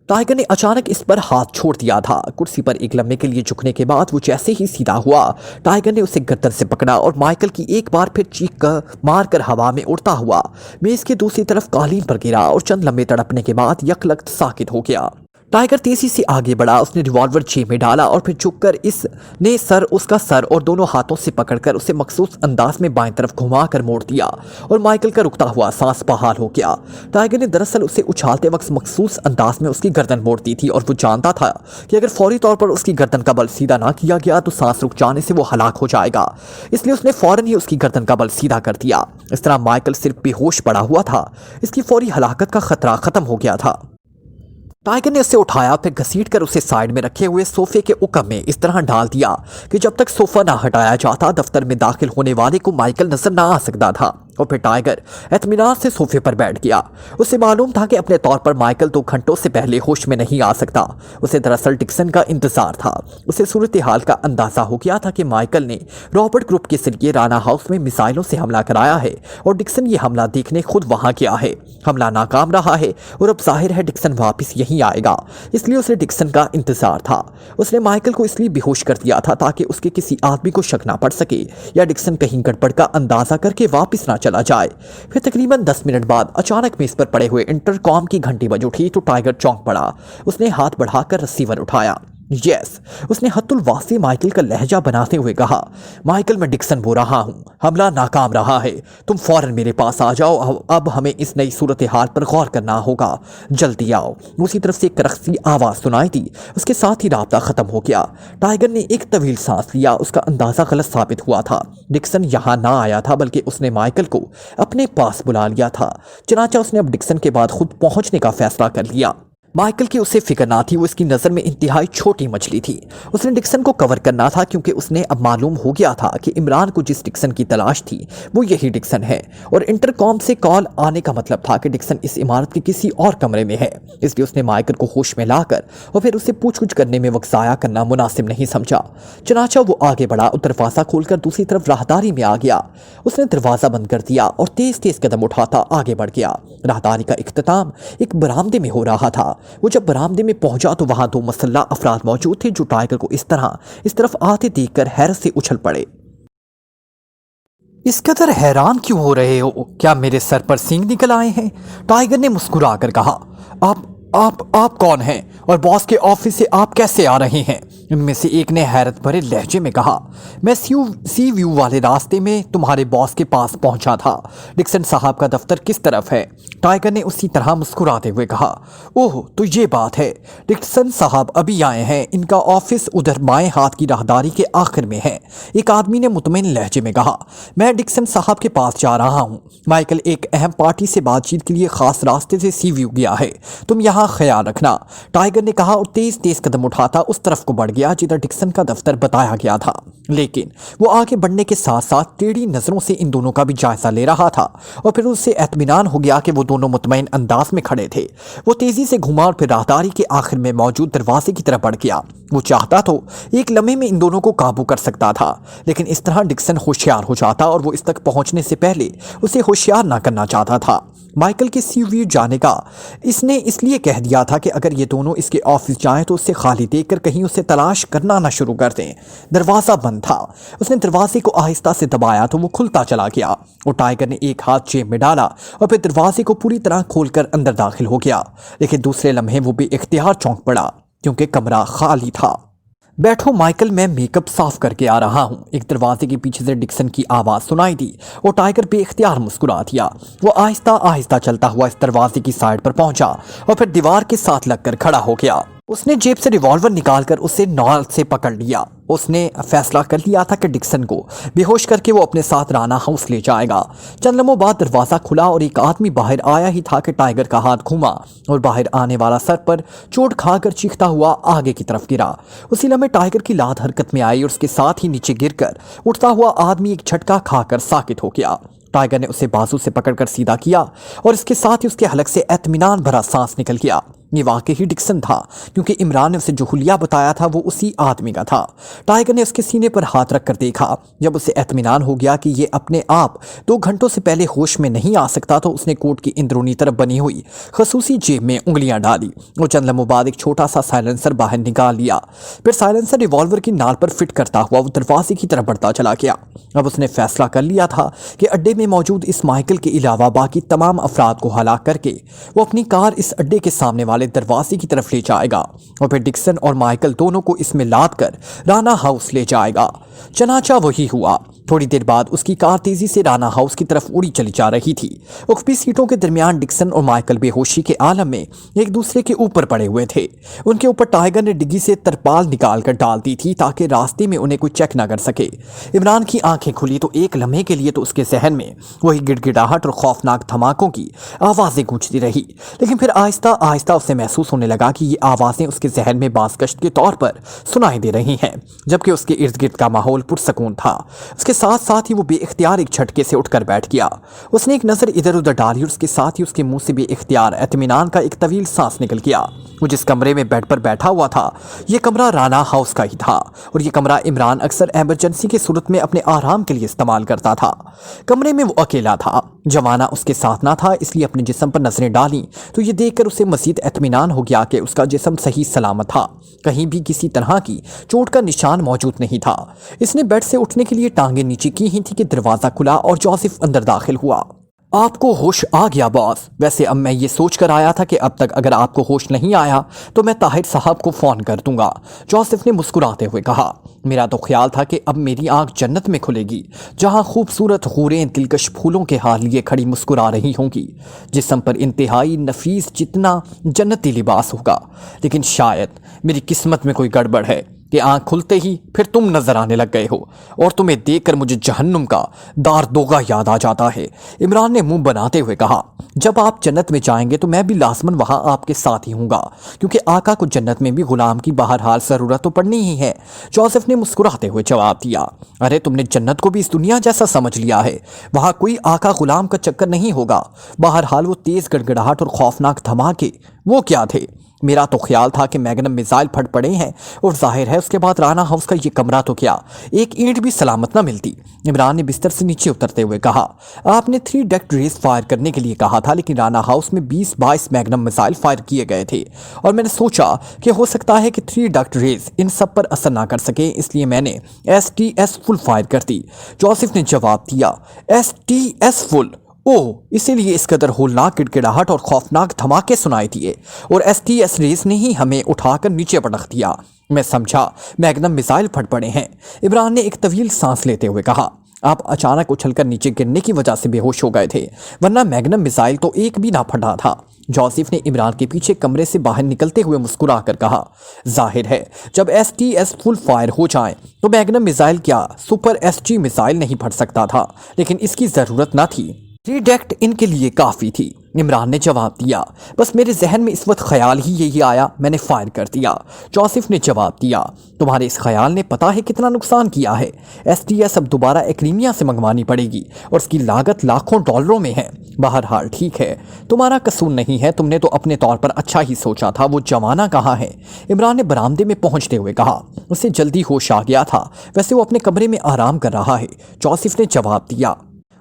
टाइगर ने अचानक इस पर हाथ छोड़ दिया था। कुर्सी पर एक लम्हे के लिए झुकने के बाद वो जैसे ही सीधा हुआ, टाइगर ने उसे गर्दन से पकड़ा और माइकल की एक बार फिर चीख कर मारकर हवा में उड़ता हुआ मेज के दूसरी तरफ कालीन पर गिरा और चंद लम्हे तड़पने के बाद यकलख्त साकित हो गया। टाइगर तेजी से आगे बढ़ा। उसने रिवॉल्वर जेब में डाला और फिर झुककर इसने उसका सर और दोनों हाथों से पकड़कर उसे मखसूस अंदाज में बाएं तरफ घुमाकर मोड़ दिया और माइकल का रुकता हुआ सांस बहाल हो गया। टाइगर ने दरअसल उसे उछालते वक्त मखसूस अंदाज में उसकी गर्दन मोड़ दी थी और वो जानता था कि अगर फौरी तौर पर उसकी गर्दन का बल सीधा ना किया गया तो सांस रुक जाने से वो हलाक हो जाएगा, इसलिए उसने फौरन ही उसकी गर्दन का बल सीधा कर दिया। इस तरह माइकल सिर्फ बेहोश पड़ा हुआ था। इसकी फौरी हलाकत का खतरा खत्म हो गया था। टाइगर ने उसे उठाया, फिर घसीट कर उसे साइड में रखे हुए सोफे के उकम में इस तरह डाल दिया कि जब तक सोफा ना हटाया जाता दफ्तर में दाखिल होने वाले को माइकल नजर ना आ सकता था। और फिर टाइगर इत्मीनान से सोफे पर बैठ गया। उसे मालूम था कि अपने तौर पर माइकल 2 घंटों से पहले होश में नहीं आ सकता। उसे दरअसल डिक्सन का इंतजार था। उसे सूरत हाल का अंदाजा हो गया था कि माइकल ने रॉबर्ट ग्रुप के जरिए राना हाउस में मिसाइलों से हमला कराया है और डिक्सन ये हमला देखने खुद वहां गया है। हमला नाकाम रहा है और अब जाहिर है डिक्सन वापस यहीं आएगा, इसलिए उसे डिक्सन का इंतजार था। उसने माइकल को इसलिए बेहोश कर दिया था ताकि उसके किसी आदमी को शक ना पड़ सके या डिक्सन कहीं गड़बड़ का अंदाजा करके वापस ना चला जाए। फिर तकरीबन 10 मिनट बाद अचानक मेज पर पड़े हुए इंटरकॉम की घंटी बज उठी तो टाइगर चौंक पड़ा। उसने हाथ बढ़ाकर रिसीवर उठाया। यस, उसने हत्तुल वासी माइकल का लहजा बनाते हुए कहा। माइकल, मैं डिक्सन बोल रहा हूं, हमला नाकाम रहा है, तुम फौरन मेरे पास आ जाओ। अब हमें इस नई सूरत हाल पर गौर करना होगा, जल्दी आओ। उसी तरफ से एक करख्ती आवाज़ सुनाई थी। उसके साथ ही राब्ता खत्म हो गया। टाइगर ने एक तवील सांस लिया। उसका अंदाज़ा गलत साबित हुआ था। डिक्सन यहाँ ना आया था बल्कि उसने माइकल को अपने पास बुला लिया था। चनाचा उसने अब डिक्सन के बाद खुद पहुंचने का फैसला कर लिया। माइकल की उसे फिक्र ना थी, वो इसकी नज़र में इंतहाई छोटी मछली थी। उसने डिक्सन को कवर करना था क्योंकि उसने अब मालूम हो गया था कि इमरान को जिस डिक्सन की तलाश थी वो यही डिक्सन है और इंटरकॉम से कॉल आने का मतलब था कि डिक्सन इस इमारत के किसी और कमरे में है। इसलिए उसने माइकल को होश में लाकर और फिर उसे पूछ-गुछ करने में वक्त ज़ाया करना मुनासिब नहीं समझा। चनाचा वो आगे बढ़ा और दरवाज़ा खोलकर दूसरी तरफ राहदारी में आ गया। उसने दरवाज़ा बंद कर दिया और तेज़ तेज़ कदम उठाता आगे बढ़ गया। राहदारी का इख्तिताम एक बरामदे में हो रहा था। वो जब बरामदे में पहुंचा तो वहां 2 मुसल्लह अफराद मौजूद थे जो टाइगर को इस तरफ आते देखकर हैरत से उछल पड़े। इस कदर हैरान क्यों हो रहे हो? क्या मेरे सर पर सींग निकल आए हैं? टाइगर ने मुस्कुरा कर कहा। आप कौन हैं और बॉस के ऑफिस से आप कैसे आ रहे हैं? इनमें से एक ने हैरत भरे लहजे में कहा। मैं सी व्यू वाले रास्ते में तुम्हारे बॉस के पास पहुंचा था। डिक्सन साहब का दफ्तर किस तरफ है? टाइगर ने उसी तरह मुस्कुराते हुए कहा। ओह, तो ये बात है। डिक्सन साहब अभी आए हैं। इनका ऑफिस उधर बाएं हाथ की राहदारी के आखिर में है। एक आदमी ने मुतमईन लहजे में कहा। मैं डिक्सन साहब के पास जा रहा हूँ। माइकल एक अहम पार्टी से बातचीत के लिए खास रास्ते से सी व्यू गया है। तुम यहाँ ख्याल रखना, टाइगर ने कहा और तेज तेज कदम उठाता उस तरफ को बढ़ गया जिधर डिक्सन का दफ्तर बताया गया था। लेकिन वो आगे बढ़ने के साथ साथ टेढ़ी नजरों से इन दोनों का भी जायजा ले रहा था और फिर उससे इत्मीनान हो गया कि वो दोनों मुतमईन अंदाज में खड़े थे। वो तेजी से घुमा और फिर राहदारी के आखिर में मौजूद दरवाजे की तरफ बढ़ गया। वो चाहता तो एक लम्हे में इन दोनों को काबू कर सकता था, लेकिन इस तरह डिक्सन होशियार हो जाता और वो इस तक पहुंचने से पहले उसे होशियार ना करना चाहता था। माइकल के सी व्यू जाने का इसने इसलिए कह दिया था कि अगर ये दोनों इसके ऑफिस जाएं तो उससे खाली देखकर कहीं उसे तलाश करना ना शुरू कर दें। दरवाज़ा बंद था। उसने दरवाजे को आहिस्ता से दबाया तो वो खुलता चला गया और टाइगर ने एक हाथ जेब में डाला और फिर दरवाजे को पूरी तरह खोलकर अंदर दाखिल हो गया। लेकिन दूसरे लम्हे वो बेइख्तियार चौंक पड़ा क्योंकि कमरा खाली था। बैठो माइकल, मैं मेकअप साफ करके आ रहा हूँ। एक दरवाजे के पीछे से डिक्सन की आवाज़ सुनाई दी और टाइगर बेइख्तियार मुस्कुरा दिया। वो आहिस्ता आहिस्ता चलता हुआ इस दरवाजे की साइड पर पहुंचा और फिर दीवार के साथ लगकर खड़ा हो गया। उसने जेब से रिवॉल्वर निकालकर उसे नॉल से पकड़ लिया। उसने फैसला कर लिया था कि डिक्सन को बेहोश करके वो अपने साथ राना हाउस ले जाएगा। चंद लम्हों बाद दरवाज़ा खुला और एक आदमी बाहर आया ही था कि टाइगर का हाथ घूमा और बाहर आने वाला सर पर चोट खाकर चीखता हुआ आगे की तरफ गिरा। उसी लम्हे टाइगर की लात हरकत में आई और उसके साथ ही नीचे गिरकर उठता हुआ आदमी एक झटका खाकर साकित हो गया। टाइगर ने उसे बाजू से पकड़कर सीधा किया और इसके साथ ही उसके हलक से इत्मीनान भरा सांस निकल गया। ये वाकई ही डिक्सन था क्योंकि इमरान ने उसे जो हुलिया बताया था वो उसी आदमी का था। टाइगर ने उसके सीने पर हाथ रखकर देखा। जब उसे इत्मीनान हो गया कि ये अपने आप 2 घंटों से पहले होश में नहीं आ सकता तो उसने कोट की अंदरूनी तरफ बनी हुई खसूसी जेब में उंगलियां डाली और चंद लम्हों बाद एक छोटा सा साइलेंसर बाहर निकाल लिया। फिर साइलेंसर रिवॉल्वर की नाल पर फिट करता हुआ वो दरवाजे की तरफ बढ़ता चला गया। अब उसने फैसला कर लिया था कि अड्डे में मौजूद इस माइकल के अलावा बाकी तमाम अफराद को हलाक करके वो अपनी कार इस अड्डे के सामने वाले दरवाजे की तरफ ले जाएगा और फिर डिक्सन और माइकल दोनों को इसमें लाद कर राना हाउस ले जाएगा। चनाचा वही हुआ। थोड़ी देर बाद उसकी कार तेजी से राना हाउस की तरफ उड़ी चली जा रही थी। उखपी सीटों के दरमियान डिक्सन और माइकल बेहोशी के आलम में एक दूसरे के ऊपर पड़े हुए थे। उनके ऊपर टाइगर ने डिग्गी से तरपाल निकाल कर डाल दी थी ताकि रास्ते में उन्हें कोई चेक न कर सके। इमरान की आंखें खुली तो एक लम्हे के लिए तो उसके जहन में वही गिड़गिड़ाहट और खौफनाक धमाकों की आवाज़ें गूंजती रही, लेकिन फिर आहिस्ता आहिस्ता उसे महसूस होने लगा कि ये आवाज़ें उसके जहन में बाज़गश्त के तौर पर सुनाई दे रही हैं, जबकि उसके इर्द गिर्द का माहौल पुरसकून था। उसके साथ साथ ही वो बेइख्तियार एक झटके से उठकर बैठ गया। उसने एक नज़र इधर उधर डाली और उसके साथ ही उसके मुंह से बेइख्तियार इत्मीनान का एक तवील सांस निकल गया। वो जिस कमरे में बेड पर बैठा हुआ था ये कमरा राना हाउस का ही था और ये कमरा इमरान अक्सर इमरजेंसी की सूरत में अपने आराम के लिए इस्तेमाल करता था। कमरे में वो अकेला था। जवाना उसके साथ ना था, इसलिए अपने जिस्म पर नजरें डाली तो ये देखकर उसे मजीद इत्मीनान हो गया कि उसका जिस्म सही सलामत था। कहीं भी किसी तरह की चोट का निशान मौजूद नहीं था। इसने बेड से उठने के लिए टांगे नीचे की ही थी कि दरवाज़ा खुला और जोसेफ अंदर दाखिल हुआ। आपको होश आ गया बॉस? वैसे अब मैं ये सोच कर आया था कि अब तक अगर आपको होश नहीं आया तो मैं ताहिर साहब को फ़ोन कर दूंगा, जोसेफ ने मुस्कुराते हुए कहा। मेरा तो ख्याल था कि अब मेरी आंख जन्नत में खुलेगी जहां खूबसूरत हूरें दिलकश फूलों के हार लिए खड़ी मुस्कुरा रही होंगी, जिस्म पर इंतहाई नफीस जितना जन्नती लिबास होगा। लेकिन शायद मेरी किस्मत में कोई गड़बड़ है कि आंख खुलते ही फिर तुम नजर आने लग गए हो और तुम्हें देखकर मुझे जहन्नुम का दार दोगा याद आ जाता है, इमरान ने मुंह बनाते हुए कहा। जब आप जन्नत में जाएंगे तो मैं भी लाजमन वहां आपके साथ ही हूँगा, क्योंकि आका को जन्नत में भी गुलाम की बहरहाल ज़रूरत तो पड़नी ही है, जोसेफ ने मुस्कुराते हुए जवाब दिया। अरे तुमने जन्नत को भी इस दुनिया जैसा समझ लिया है, वहाँ कोई आका गुलाम का चक्कर नहीं होगा। बहरहाल वो तेज़ गड़गड़ाहट और खौफनाक धमाके वो क्या थे? मेरा तो ख्याल था कि मैग्नम मिसाइल फट पड़े हैं और जाहिर है उसके बाद राना हाउस का ये कमरा तो क्या एक ईंट भी सलामत ना मिलती, इमरान ने बिस्तर से नीचे उतरते हुए कहा। आपने 3 डक्ट रेस फायर करने के लिए कहा था, लेकिन राना हाउस में 20-22 मैग्नम मिसाइल फायर किए गए थे और मैंने सोचा कि हो सकता है कि 3 डक्ट रेस इन सब पर असर ना कर सके, इसलिए मैंने STS फुल फायर कर दी, जोसेफ ने जवाब दिया। STS full? ओह, इसीलिए इस कदर होलनाक गिड़गिड़ाहट और खौफनाक धमाके सुनाई दिए और STS रेस ने ही हमें उठाकर नीचे पटक दिया। मैं समझा मैग्नम मिसाइल फट पड़े हैं। इमरान ने एक तवील सांस लेते हुए कहा, आप अचानक उछलकर नीचे गिरने की वजह से बेहोश हो गए थे, वरना मैग्नम मिसाइल तो एक भी ना फटा था। जोसेफ ने इमरान के पीछे कमरे से बाहर निकलते हुए मुस्कुरा कर कहा, जाहिर है जब STS फुल फायर हो जाए तो मैग्नम मिसाइल क्या सुपर SG मिसाइल नहीं फट सकता था, लेकिन इसकी जरूरत ना थी। रिडेक्ट इनके लिए काफी थी। इमरान ने जवाब दिया, बस मेरे जहन में इस वक्त ख्याल ही यही आया, मैंने फायर कर दिया। जोसेफ ने जवाब दिया, तुम्हारे इस ख्याल ने पता है कितना नुकसान किया है। STS अब दोबारा एक्रीमिया से मंगवानी पड़ेगी और उसकी लागत लाखों डॉलरों में है। बहरहाल ठीक है, तुम्हारा कसूर नहीं है, तुमने तो अपने तौर पर अच्छा ही सोचा था। वो जवाना कहाँ है? इमरान ने बरामदे में पहुंचते हुए कहा। उसे जल्दी होश आ गया था, वैसे वो अपने कमरे में आराम कर रहा है। जोसेफ ने जवाब दिया,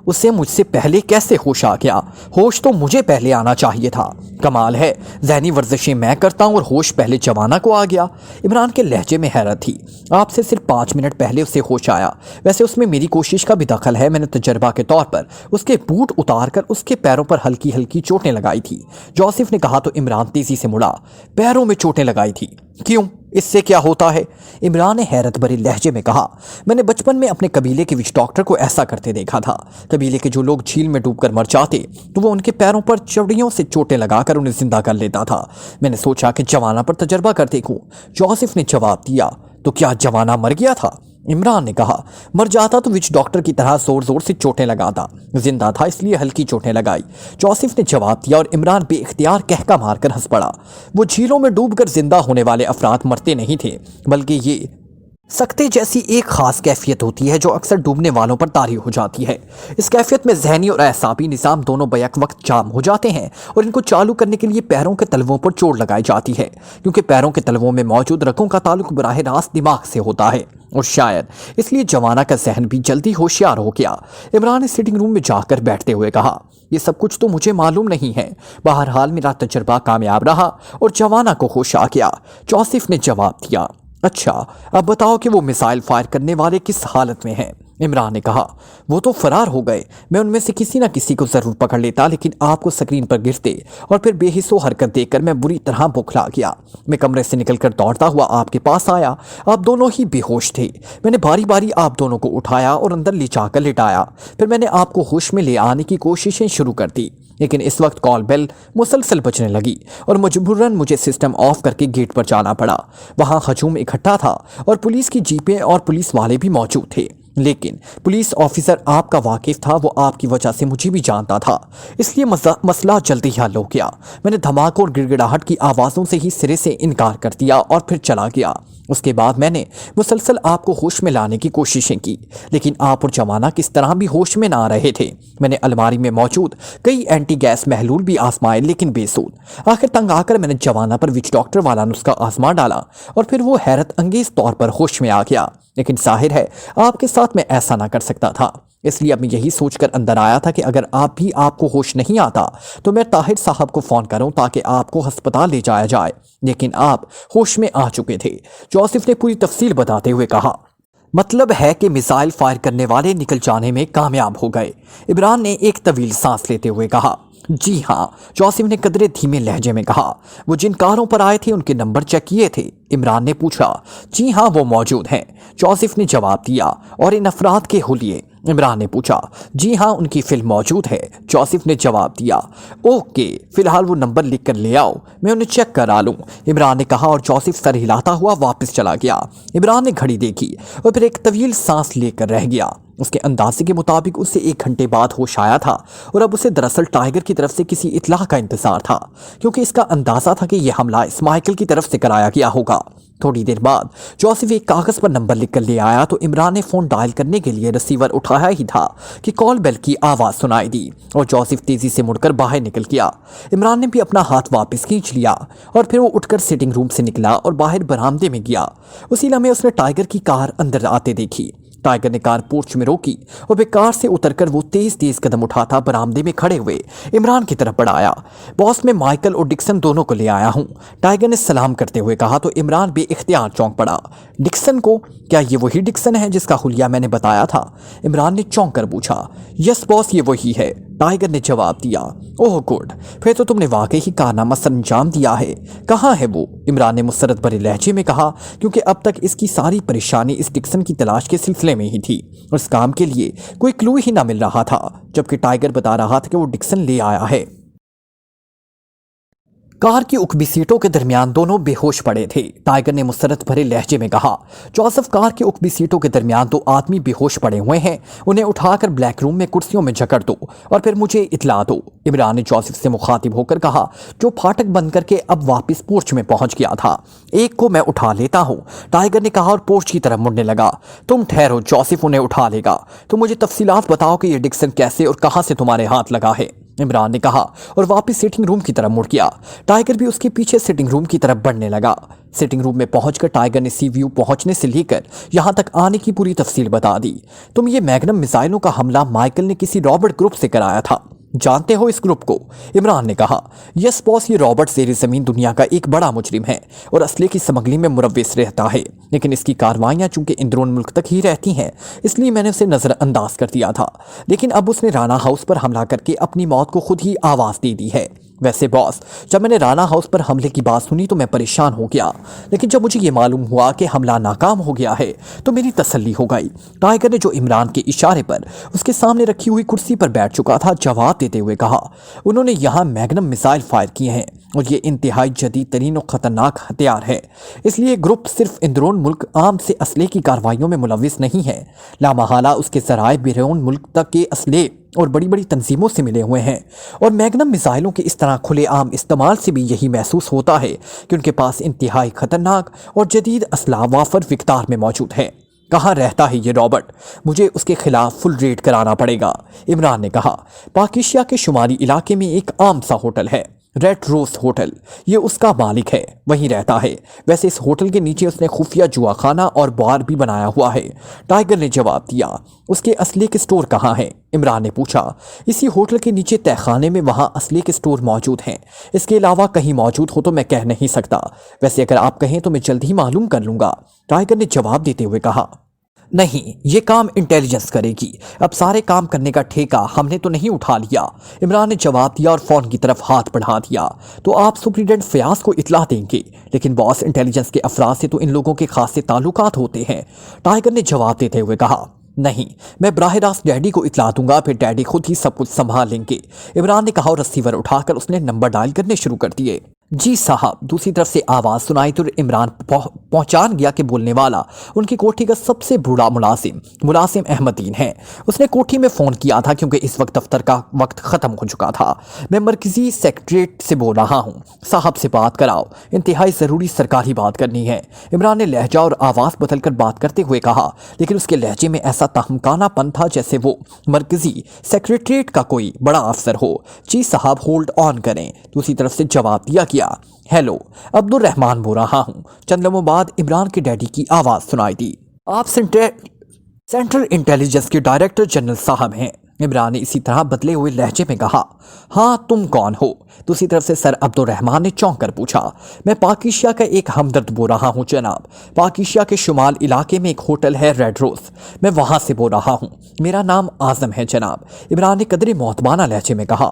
उसे मुझसे पहले कैसे होश आ गया? होश तो मुझे पहले आना चाहिए था। कमाल है, ज़हनी वर्जिशें मैं करता हूँ और होश पहले जवाना को आ गया। इमरान के लहजे में हैरत थी। आपसे सिर्फ 5 मिनट पहले उसे होश आया। वैसे उसमें मेरी कोशिश का भी दखल है। मैंने तजर्बा के तौर पर उसके बूट उतार कर उसके पैरों पर हल्की हल्की चोटें लगाई थी। जोसेफ ने कहा तो इमरान तेजी से मुड़ा। पैरों में चोटें लगाई थी? क्यों, इससे क्या होता है? इमरान ने हैरत भरे लहजे में कहा, मैंने बचपन में अपने कबीले के विच डॉक्टर को ऐसा करते देखा था। कबीले के जो लोग झील में डूबकर मर जाते तो वो उनके पैरों पर चौड़ियों से चोटें लगाकर उन्हें जिंदा कर लेता था। मैंने सोचा कि जवाना पर तजर्बा कर देखूं। जोसेफ ने जवाब दिया, तो क्या जवाना मर गया था? इमरान ने कहा, मर जाता तो विच डॉक्टर की तरह जोर जोर से चोटें लगाता। जिंदा था इसलिए हल्की चोटें लगाई। जोसेफ ने जवाब दिया और इमरान बेइख्तियार कहका मारकर हंस पड़ा। वो झीलों में डूबकर जिंदा होने वाले अफराद मरते नहीं थे, बल्कि ये सकते जैसी एक खास कैफियत होती है जो अक्सर डूबने वालों पर तारी हो जाती है। इस कैफियत में जहनी और एहसाबी निज़ाम दोनों बैक वक्त जाम हो जाते हैं और इनको चालू करने के लिए पैरों के तलवों पर चोट लगाई जाती है, क्योंकि पैरों के तलवों में मौजूद रगों का ताल्लुक बराह रास्त दिमाग से होता है और शायद इसलिए जवाना का जहन भी जल्दी होशियार हो गया। इमरान ने सिटिंग रूम में जाकर बैठते हुए कहा, ये सब कुछ तो मुझे मालूम नहीं है, बहरहाल मेरा तजर्बा कामयाब रहा और जवाना को होश आ गया। जोसेफ ने जवाब दिया, अच्छा अब बताओ कि वो मिसाइल फायर करने वाले किस हालत में हैं? इमरान ने कहा, वो तो फरार हो गए। मैं उनमें से किसी न किसी को जरूर पकड़ लेता, लेकिन आपको स्क्रीन पर गिरते और फिर बेहिस्सो हरकत देखकर मैं बुरी तरह बौखला गया। मैं कमरे से निकलकर दौड़ता हुआ आपके पास आया। आप दोनों ही बेहोश थे। मैंने बारी बारी आप दोनों को उठाया और अंदर ले जाकर लिटाया। फिर मैंने आपको होश में ले आने की कोशिशें शुरू कर दी, लेकिन इस वक्त कॉल बेल मुसलसल बजने लगी और मजबूरन मुझे सिस्टम ऑफ करके गेट पर जाना पड़ा। वहां हजूम इकट्ठा था और पुलिस की जीपें और पुलिस वाले भी मौजूद थे, लेकिन पुलिस ऑफिसर आपका वाकिफ था, वो आपकी वजह से मुझे भी जानता था, इसलिए मसला जल्दी हल हो गया। मैंने धमाकों और गिड़गिड़ाहट की आवाज़ों से ही सिरे से इनकार कर दिया और फिर चला गया। उसके बाद मैंने मुसलसल आपको होश में लाने की कोशिशें की, लेकिन आप और जवाना किस तरह भी होश में ना आ रहे थे। मैंने अलमारी में मौजूद कई एंटी गैस महलूल भी आजमाए, लेकिन बेसूद। आखिर तंग आकर मैंने जवाना पर विच डॉक्टर वाला नुस्खा आजमा डाला और फिर वो हैरत अंगेज तौर पर होश में आ गया। लेकिन जाहिर है आपके साथ मैं ऐसा ना कर सकता था, इसलिए अब मैं यही सोचकर अंदर आया था कि अगर आपको होश नहीं आता तो मैं ताहिर साहब को फ़ोन करूं ताकि आपको अस्पताल ले जाया जाए, लेकिन आप होश में आ चुके थे। जोसेफ ने पूरी तफसील बताते हुए कहा, मतलब है कि मिसाइल फायर करने वाले निकल जाने में कामयाब हो गए। इमरान ने एक तवील सांस लेते हुए कहा, जी हाँ। जोसेफ ने कदरे धीमे लहजे में कहा, वो जिन कारों पर आए थे उनके नंबर चेक किए थे? इमरान ने पूछा। जी हाँ, वो मौजूद हैं। जोसेफ ने जवाब दिया। और इन अफराद के हुलिये? इमरान ने पूछा। जी हाँ, उनकी फिल्म मौजूद है। जोसेफ ने जवाब दिया। ओके, फिलहाल वो नंबर लिख कर ले आओ, मैं उन्हें चेक करा लूँ, इमरान ने कहा और जोसेफ सर हिलाता हुआ वापस चला गया। इमरान ने घड़ी देखी और फिर एक तवील सांस लेकर रह गया। उसके अंदाजे के मुताबिक उसे 1 घंटे बाद होश आया था और अब उसे दरअसल टाइगर की तरफ से किसी इत्तला का इंतजार था, क्योंकि इसका अंदाजा था कि यह हमला इस्माइल की तरफ से कराया गया होगा। थोड़ी देर बाद जोसेफ एक कागज पर नंबर लिख कर ले आया तो इमरान ने फोन डायल करने के लिए रिसीवर उठाया ही था कि कॉल बेल की आवाज़ सुनाई दी और जोसेफ तेजी से मुड़कर बाहर निकल गया। इमरान ने भी अपना हाथ वापस खींच लिया और फिर वो उठकर सिटिंग रूम से निकला और बाहर बरामदे में गया। उसी लम्हे उसने टाइगर की कार अंदर आते देखी। टाइगर ने कार पोर्च में रोकी और वे कार से उतरकर वो तेज तेज कदम उठाता बरामदे में खड़े हुए इमरान की तरफ बढ़ाया। बॉस, मैं माइकल और डिक्सन दोनों को ले आया हूँ, टाइगर ने सलाम करते हुए कहा तो इमरान बेइख्तियार चौंक पड़ा। डिक्सन को? क्या ये वही डिक्सन है जिसका हुलिया मैंने बताया था? इमरान ने चौंक कर पूछा। यस बॉस, ये वही है। टाइगर ने जवाब दिया, ओह गुड, फिर तो तुमने वाकई ही कारनामा सर अंजाम दिया है। कहाँ है वो? इमरान ने मुसरत भरे लहजे में कहा, क्योंकि अब तक इसकी सारी परेशानी इस डिक्सन की तलाश के सिलसिले में ही थी और इस काम के लिए कोई क्लू ही ना मिल रहा था, जबकि टाइगर बता रहा था कि वो डिक्सन ले आया है। कार की उकबी सीटों के दरमियान दोनों बेहोश पड़े थे। टाइगर ने मुसरत भरे लहजे में कहा, जोसेफ, कार की उकबी सीटों के दरमियान दो आदमी बेहोश पड़े हुए हैं, उन्हें उठाकर ब्लैक रूम में कुर्सियों में जकड़ दो और फिर मुझे इतला दो। इमरान ने जोसेफ से मुखातिब होकर कहा, जो फाटक बंद करके अब वापस पोर्च में पहुंच गया था। एक को मैं उठा लेता हूं, टाइगर ने कहा और पोर्च की तरफ मुड़ने लगा। तुम ठहरो, जोसेफ उन्हें उठा लेगा। तुम मुझे तफसीलात बताओ कि यह डिक्सन कैसे और कहां से तुम्हारे हाथ लगा है, इमरान ने कहा और वापस सिटिंग रूम की तरफ मुड़ गया। टाइगर भी उसके पीछे सिटिंग रूम की तरफ बढ़ने लगा। सिटिंग रूम में पहुंचकर टाइगर ने सी व्यू पहुंचने से लेकर यहां तक आने की पूरी तफसील बता दी। तुम ये मैग्नम मिसाइलों का हमला माइकल ने किसी रॉबर्ट ग्रुप से कराया था, जानते हो इस ग्रुप को? इमरान ने कहा, यस बॉस, ये रॉबर्ट ज़ेर ज़मीन दुनिया का एक बड़ा मुजरिम है और असले की स्मगलिंग में मुलव्विस रहता है, लेकिन इसकी कार्रवाइयाँ चूंकि इंदरून मुल्क तक ही रहती हैं, इसलिए मैंने उसे नज़रअंदाज कर दिया था। लेकिन अब उसने राना हाउस पर हमला करके अपनी मौत को खुद ही आवाज़ दे दी है। वैसे बॉस, जब मैंने राना हाउस पर हमले की बात सुनी तो मैं परेशान हो गया, लेकिन जब मुझे ये मालूम हुआ कि हमला नाकाम हो गया है तो मेरी तसल्ली हो गई। टाइगर ने, जो इमरान के इशारे पर उसके सामने रखी हुई कुर्सी पर बैठ चुका था, जवाब देते हुए कहा, उन्होंने यहाँ मैग्नम मिसाइल फायर किए हैं और ये इंतहाई जदीद तरीन और ख़तरनाक हथियार है। इसलिए ग्रुप सिर्फ इंदरून मुल्क आम से असले की कार्रवाइयों में मुलव्विस नहीं है, लामहाला उसके ज़राए बैरून मुल्क तक के असले और बड़ी बड़ी तंजीमों से मिले हुए हैं। और मैग्नम मिसाइलों के इस तरह खुलेआम इस्तेमाल से भी यही महसूस होता है कि उनके पास इंतहाई ख़तरनाक और जदीद असला वाफर विकतार में मौजूद है। कहाँ रहता है ये रॉबर्ट? मुझे उसके खिलाफ फुल रेड कराना पड़ेगा, इमरान ने कहा। पाकिस्तान के शुमाली इलाके में एक आम सा होटल है, रेड रोज होटल, ये उसका मालिक है, वहीं रहता है। वैसे इस होटल के नीचे उसने खुफिया जुआ खाना और बार भी बनाया हुआ है, टाइगर ने जवाब दिया। उसके असले के स्टोर कहाँ हैं? इमरान ने पूछा। इसी होटल के नीचे तहखाने में वहाँ असले के स्टोर मौजूद हैं, इसके अलावा कहीं मौजूद हो तो मैं कह नहीं सकता। वैसे अगर आप कहें तो मैं जल्द ही मालूम कर लूँगा, टाइगर ने जवाब देते हुए कहा। नहीं, ये काम इंटेलिजेंस करेगी। अब सारे काम करने का ठेका हमने तो नहीं उठा लिया, इमरान ने जवाब दिया और फ़ोन की तरफ हाथ बढ़ा दिया। तो आप सुप्रीडेंट फयाज को इतला देंगे, लेकिन बॉस, इंटेलिजेंस के अफराद से तो इन लोगों के खासे ताल्लुकात होते हैं, टाइगर ने जवाब देते हुए कहा। नहीं, मैं बराह रास्त डैडी को इतला दूंगा, फिर डैडी खुद ही सब कुछ संभाल लेंगे, इमरान ने कहा और रिसीवर उठाकर उसने नंबर डायल करने शुरू कर दिए। जी साहब, दूसरी तरफ से आवाज़ सुनाई तो इमरान पहचान गया कि बोलने वाला उनकी कोठी का सबसे बूढ़ा मुलाजिम अहमदीन है। उसने कोठी में फ़ोन किया था क्योंकि इस वक्त दफ्तर का वक्त ख़त्म हो चुका था। मैं मरकज़ी सेक्रेटरीट से बोल रहा हूँ, साहब से बात कराओ, इंतहाई ज़रूरी सरकारी बात करनी है, इमरान ने लहजा और आवाज़ बदल कर बात करते हुए कहा, लेकिन उसके लहजे में ऐसा तहमकानापन था जैसे वो मरकज़ी सेक्रेटरीट का कोई बड़ा अफसर हो। जी साहब, होल्ड ऑन करें, दूसरी तरफ से जवाब दिया। हेलो, अब्दुल रहमान बोल रहा हूं। चंद लम्हों बाद इमरान के डैडी की आवाज़ सुनाई दी। आप सेंट्रल इंटेलिजेंस के डायरेक्टर जनरल साहब हैं, इमरान ने इसी तरह बदले हुए लहजे में कहा। हाँ, तुम कौन हो? दूसरी तरफ से सर अब्दुल रहमान ने चौंक कर पूछा। मैं पाकिस्तान का एक हमदर्द बोल रहा हूँ जनाब, पाकिस्तान के शुमाल इलाके में एक होटल है रेड रोज, मैं वहाँ से बोल रहा हूँ, मेरा नाम आज़म है जनाब, इमरान ने कदरे मोहतबाना लहजे में कहा।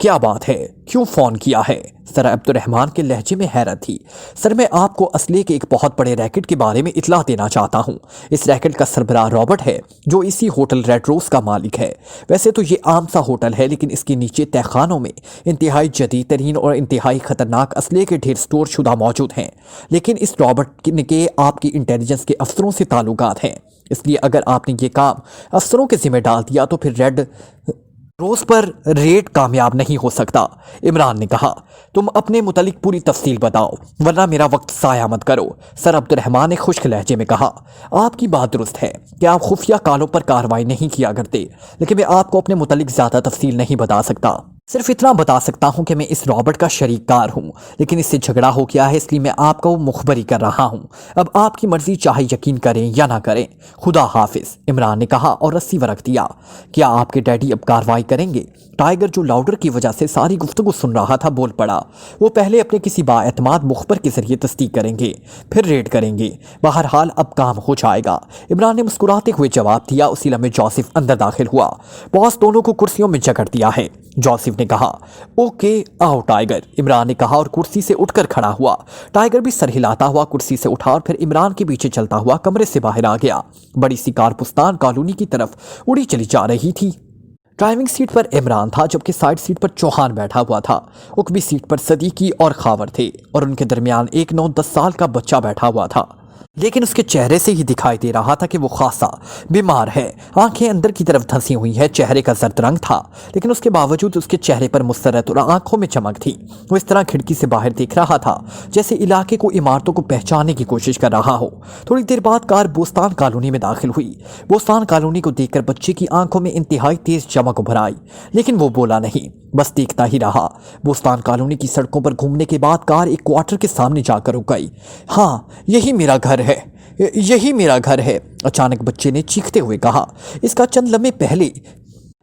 क्या बात है, क्यों फ़ोन किया है? सर अब्दुल रहमान के लहजे में हैरत थी। सर, मैं आपको असले के एक बहुत बड़े रैकेट के बारे में इतला देना चाहता हूँ। इस रैकेट का सरबराह रॉबर्ट है, जो इसी होटल रेड रोज का मालिक है। वैसे तो ये आम सा होटल है, लेकिन इसके नीचे तहखानों में इंतहाई जदीद तरीन और इंतहाई ख़तरनाक असले के ढेर स्टोर शुदा मौजूद हैं। लेकिन इस रॉबर्ट के आपकी इंटेलिजेंस के अफसरों से ताल्लुकात हैं, इसलिए अगर आपने ये काम अफसरों के ज़िम्मे डाल दिया तो फिर रेड रोज़ पर रेड कामयाब नहीं हो सकता, इमरान ने कहा। तुम अपने मुतालिक पूरी तफसील बताओ, वरना मेरा वक्त ज़ाया मत करो, सर अब्दुल रहमान ने खुश्क लहजे में कहा। आपकी बात दुरुस्त है कि आप खुफिया कालों पर कार्रवाई नहीं किया करते, लेकिन मैं आपको अपने मुतालिक ज़्यादा तफसील नहीं बता सकता। صرف اتنا بتا سکتا ہوں کہ میں اس رابرٹ کا شریک کار ہوں، لیکن اس سے جھگڑا ہو گیا ہے، اس لیے میں آپ کو مخبری کر رہا ہوں۔ اب آپ کی مرضی، چاہے یقین کریں یا نہ کریں۔ خدا حافظ، عمران نے کہا اور رسی ورق دیا۔ کیا آپ کے ڈیڈی اب کارروائی کریں گے؟ ٹائیگر، جو لاؤڈر کی وجہ سے ساری گفتگو سن رہا تھا، بول پڑا۔ وہ پہلے اپنے کسی بااعتماد مخبر کے ذریعے تصدیق کریں گے، پھر ریڈ کریں گے۔ بہرحال اب کام ہو جائے گا، عمران نے مسکراتے ہوئے جواب دیا۔ اسی لمحے جوزف اندر داخل ہوا۔ باس دونوں کو کرسیوں میں جکڑ دیا ہے، جوزف نے کہا۔ اوکے، آؤ ٹائیگر، عمران نے کہا اور کرسی سے اٹھ کر کھڑا ہوا۔ ٹائیگر بھی سر ہلاتا ہوا کرسی سے اٹھا اور پھر عمران کے پیچھے چلتا ہوا کمرے سے باہر آ گیا۔ بڑی سی کار پستان کالونی کی طرف اڑی چلی جا رہی تھی۔ ڈرائیونگ سیٹ پر عمران تھا، جبکہ سائیڈ سیٹ پر چوہان بیٹھا ہوا تھا۔ عقبی سیٹ پر صدیقی اور خاور تھے اور ان کے درمیان ایک 9-10 سال کا بچہ بیٹھا ہوا تھا، لیکن اس کے چہرے سے ہی دکھائی دے رہا تھا کہ وہ خاصا بیمار ہے۔ آنکھیں اندر کی طرف دھنسی ہوئی ہیں، چہرے کا زرد رنگ تھا، لیکن اس کے باوجود اس کے چہرے پر مسرت اور آنکھوں میں چمک تھی۔ وہ اس طرح کھڑکی سے باہر دیکھ رہا تھا جیسے علاقے کو، عمارتوں کو پہچاننے کی کوشش کر رہا ہو۔ تھوڑی دیر بعد کار بوستان کالونی میں داخل ہوئی۔ بوستان کالونی کو دیکھ کر بچے کی آنکھوں میں انتہائی تیز چمک ابھر آئی، لیکن وہ بولا نہیں، بس دیکھتا ہی رہا۔ بوستان کالونی کی سڑکوں پر گھومنے کے بعد کار ایک کوارٹر کے سامنے جا کر رک گئی۔ ہاں، یہی میرا گھر ہے، یہی میرا گھر ہے، اچانک بچے نے چیختے ہوئے کہا۔ اس کا چند لمحے پہلے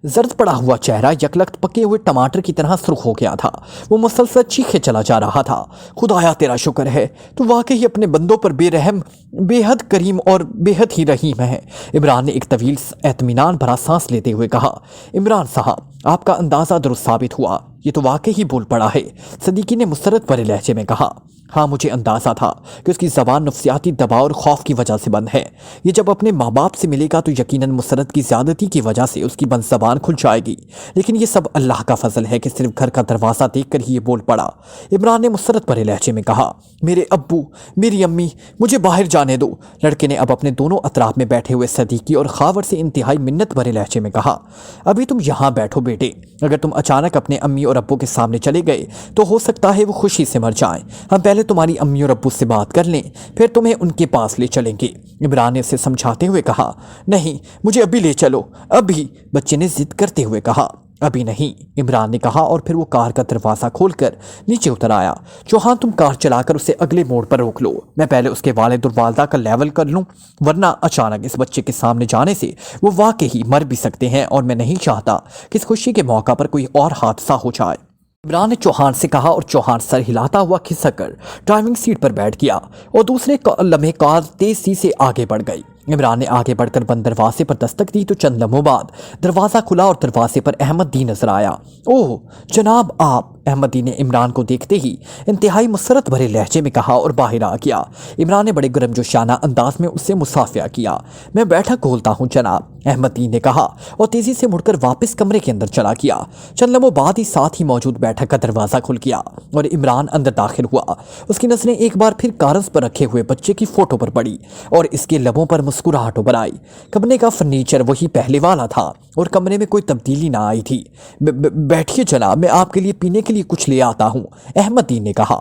زرد پڑا ہوا چہرہ یکلخت پکے ہوئے ٹماٹر کی طرح سرخ ہو گیا تھا۔ وہ مسلسل چیخے چلا جا رہا تھا۔ خدایا تیرا شکر ہے، تو واقعی اپنے بندوں پر بے رحم، بے حد کریم اور بے حد ہی رحیم ہے، عمران نے ایک طویل اطمینان بھرا سانس لیتے ہوئے کہا۔ عمران صاحب، آپ کا اندازہ درست ثابت ہوا، یہ تو واقعی ہی بول پڑا ہے، صدیقی نے مسرت بھرے لہجے میں کہا۔ ہاں، مجھے اندازہ تھا کہ اس کی زبان نفسیاتی دباؤ اور خوف کی وجہ سے بند ہے۔ یہ جب اپنے ماں باپ سے ملے گا تو یقیناً مسرت کی زیادتی کی وجہ سے اس کی بند زبان کھل جائے گی، لیکن یہ سب اللہ کا فضل ہے کہ صرف گھر کا دروازہ دیکھ کر ہی یہ بول پڑا۔ عمران نے مسرت بھرے لہجے میں کہا۔ میرے ابو، میری امی، مجھے باہر جانے دو، لڑکے نے اب اپنے دونوں اطراف میں بیٹھے ہوئے صدیقی اور خاور سے انتہائی منت بھرے لہجے میں کہا۔ ابھی تم یہاں بیٹھو بیٹے، اگر تم اچانک اپنے امی اور ابو کے سامنے چلے گئے تو ہو سکتا ہے وہ خوشی سے مر جائیں۔ ہم پہلے تمہاری امی اور ابو سے بات کر لیں، پھر تمہیں ان کے پاس لے چلیں گے، عمران نے اسے سمجھاتے ہوئے کہا۔ نہیں، مجھے ابھی لے چلو، ابھی، بچے نے ضد کرتے ہوئے کہا۔ ابھی نہیں، عمران نے کہا اور پھر وہ کار کا دروازہ کھول کر نیچے اتر آیا۔ چوہان، تم کار چلا کر اسے اگلے موڑ پر روک لو، میں پہلے اس کے والد اور والدہ کا لیول کر لوں، ورنہ اچانک اس بچے کے سامنے جانے سے وہ واقعی مر بھی سکتے ہیں اور میں نہیں چاہتا کہ اس خوشی کے موقع پر کوئی اور حادثہ ہو جائے، عمران نے چوہان سے کہا اور چوہان سر ہلاتا ہوا کھسک کر ڈرائیونگ سیٹ پر بیٹھ گیا اور دوسرے لمحے کار تیزی سے آگے بڑھ گئی۔ عمران نے آگے بڑھ کر بند دروازے پر دستک دی تو چند لمحوں بعد دروازہ کھلا اور دروازے پر احمد دی نظر آیا۔ اوہ جناب، آپ، احمد دی نے عمران کو دیکھتے ہی انتہائی مسرت بھرے لہجے میں کہا اور باہر آ گیا۔ عمران نے بڑے گرم جوشانہ انداز میں اس سے مصافحہ کیا۔ میں بیٹھک کھولتا ہوں جناب، احمد دی نے کہا اور تیزی سے مڑ کر واپس کمرے کے اندر چلا گیا۔ چند لمحوں بعد ہی ساتھ ہی موجود بیٹھک کا دروازہ کھل گیا اور عمران اندر داخل ہوا۔ اس کی نظریں ایک بار پھر کاغذ پر رکھے ہوئے بچے کی فوٹو پر پڑی اور اس کے لبوں پر مسکراہٹ ابھر آئی۔ کمرے کا فرنیچر وہی پہلے والا تھا اور کمرے میں کوئی تبدیلی نہ آئی تھی۔ بیٹھیے جناب، میں آپ کے لیے پینے کے لیے کچھ لے آتا ہوں، احمد دی نے کہا۔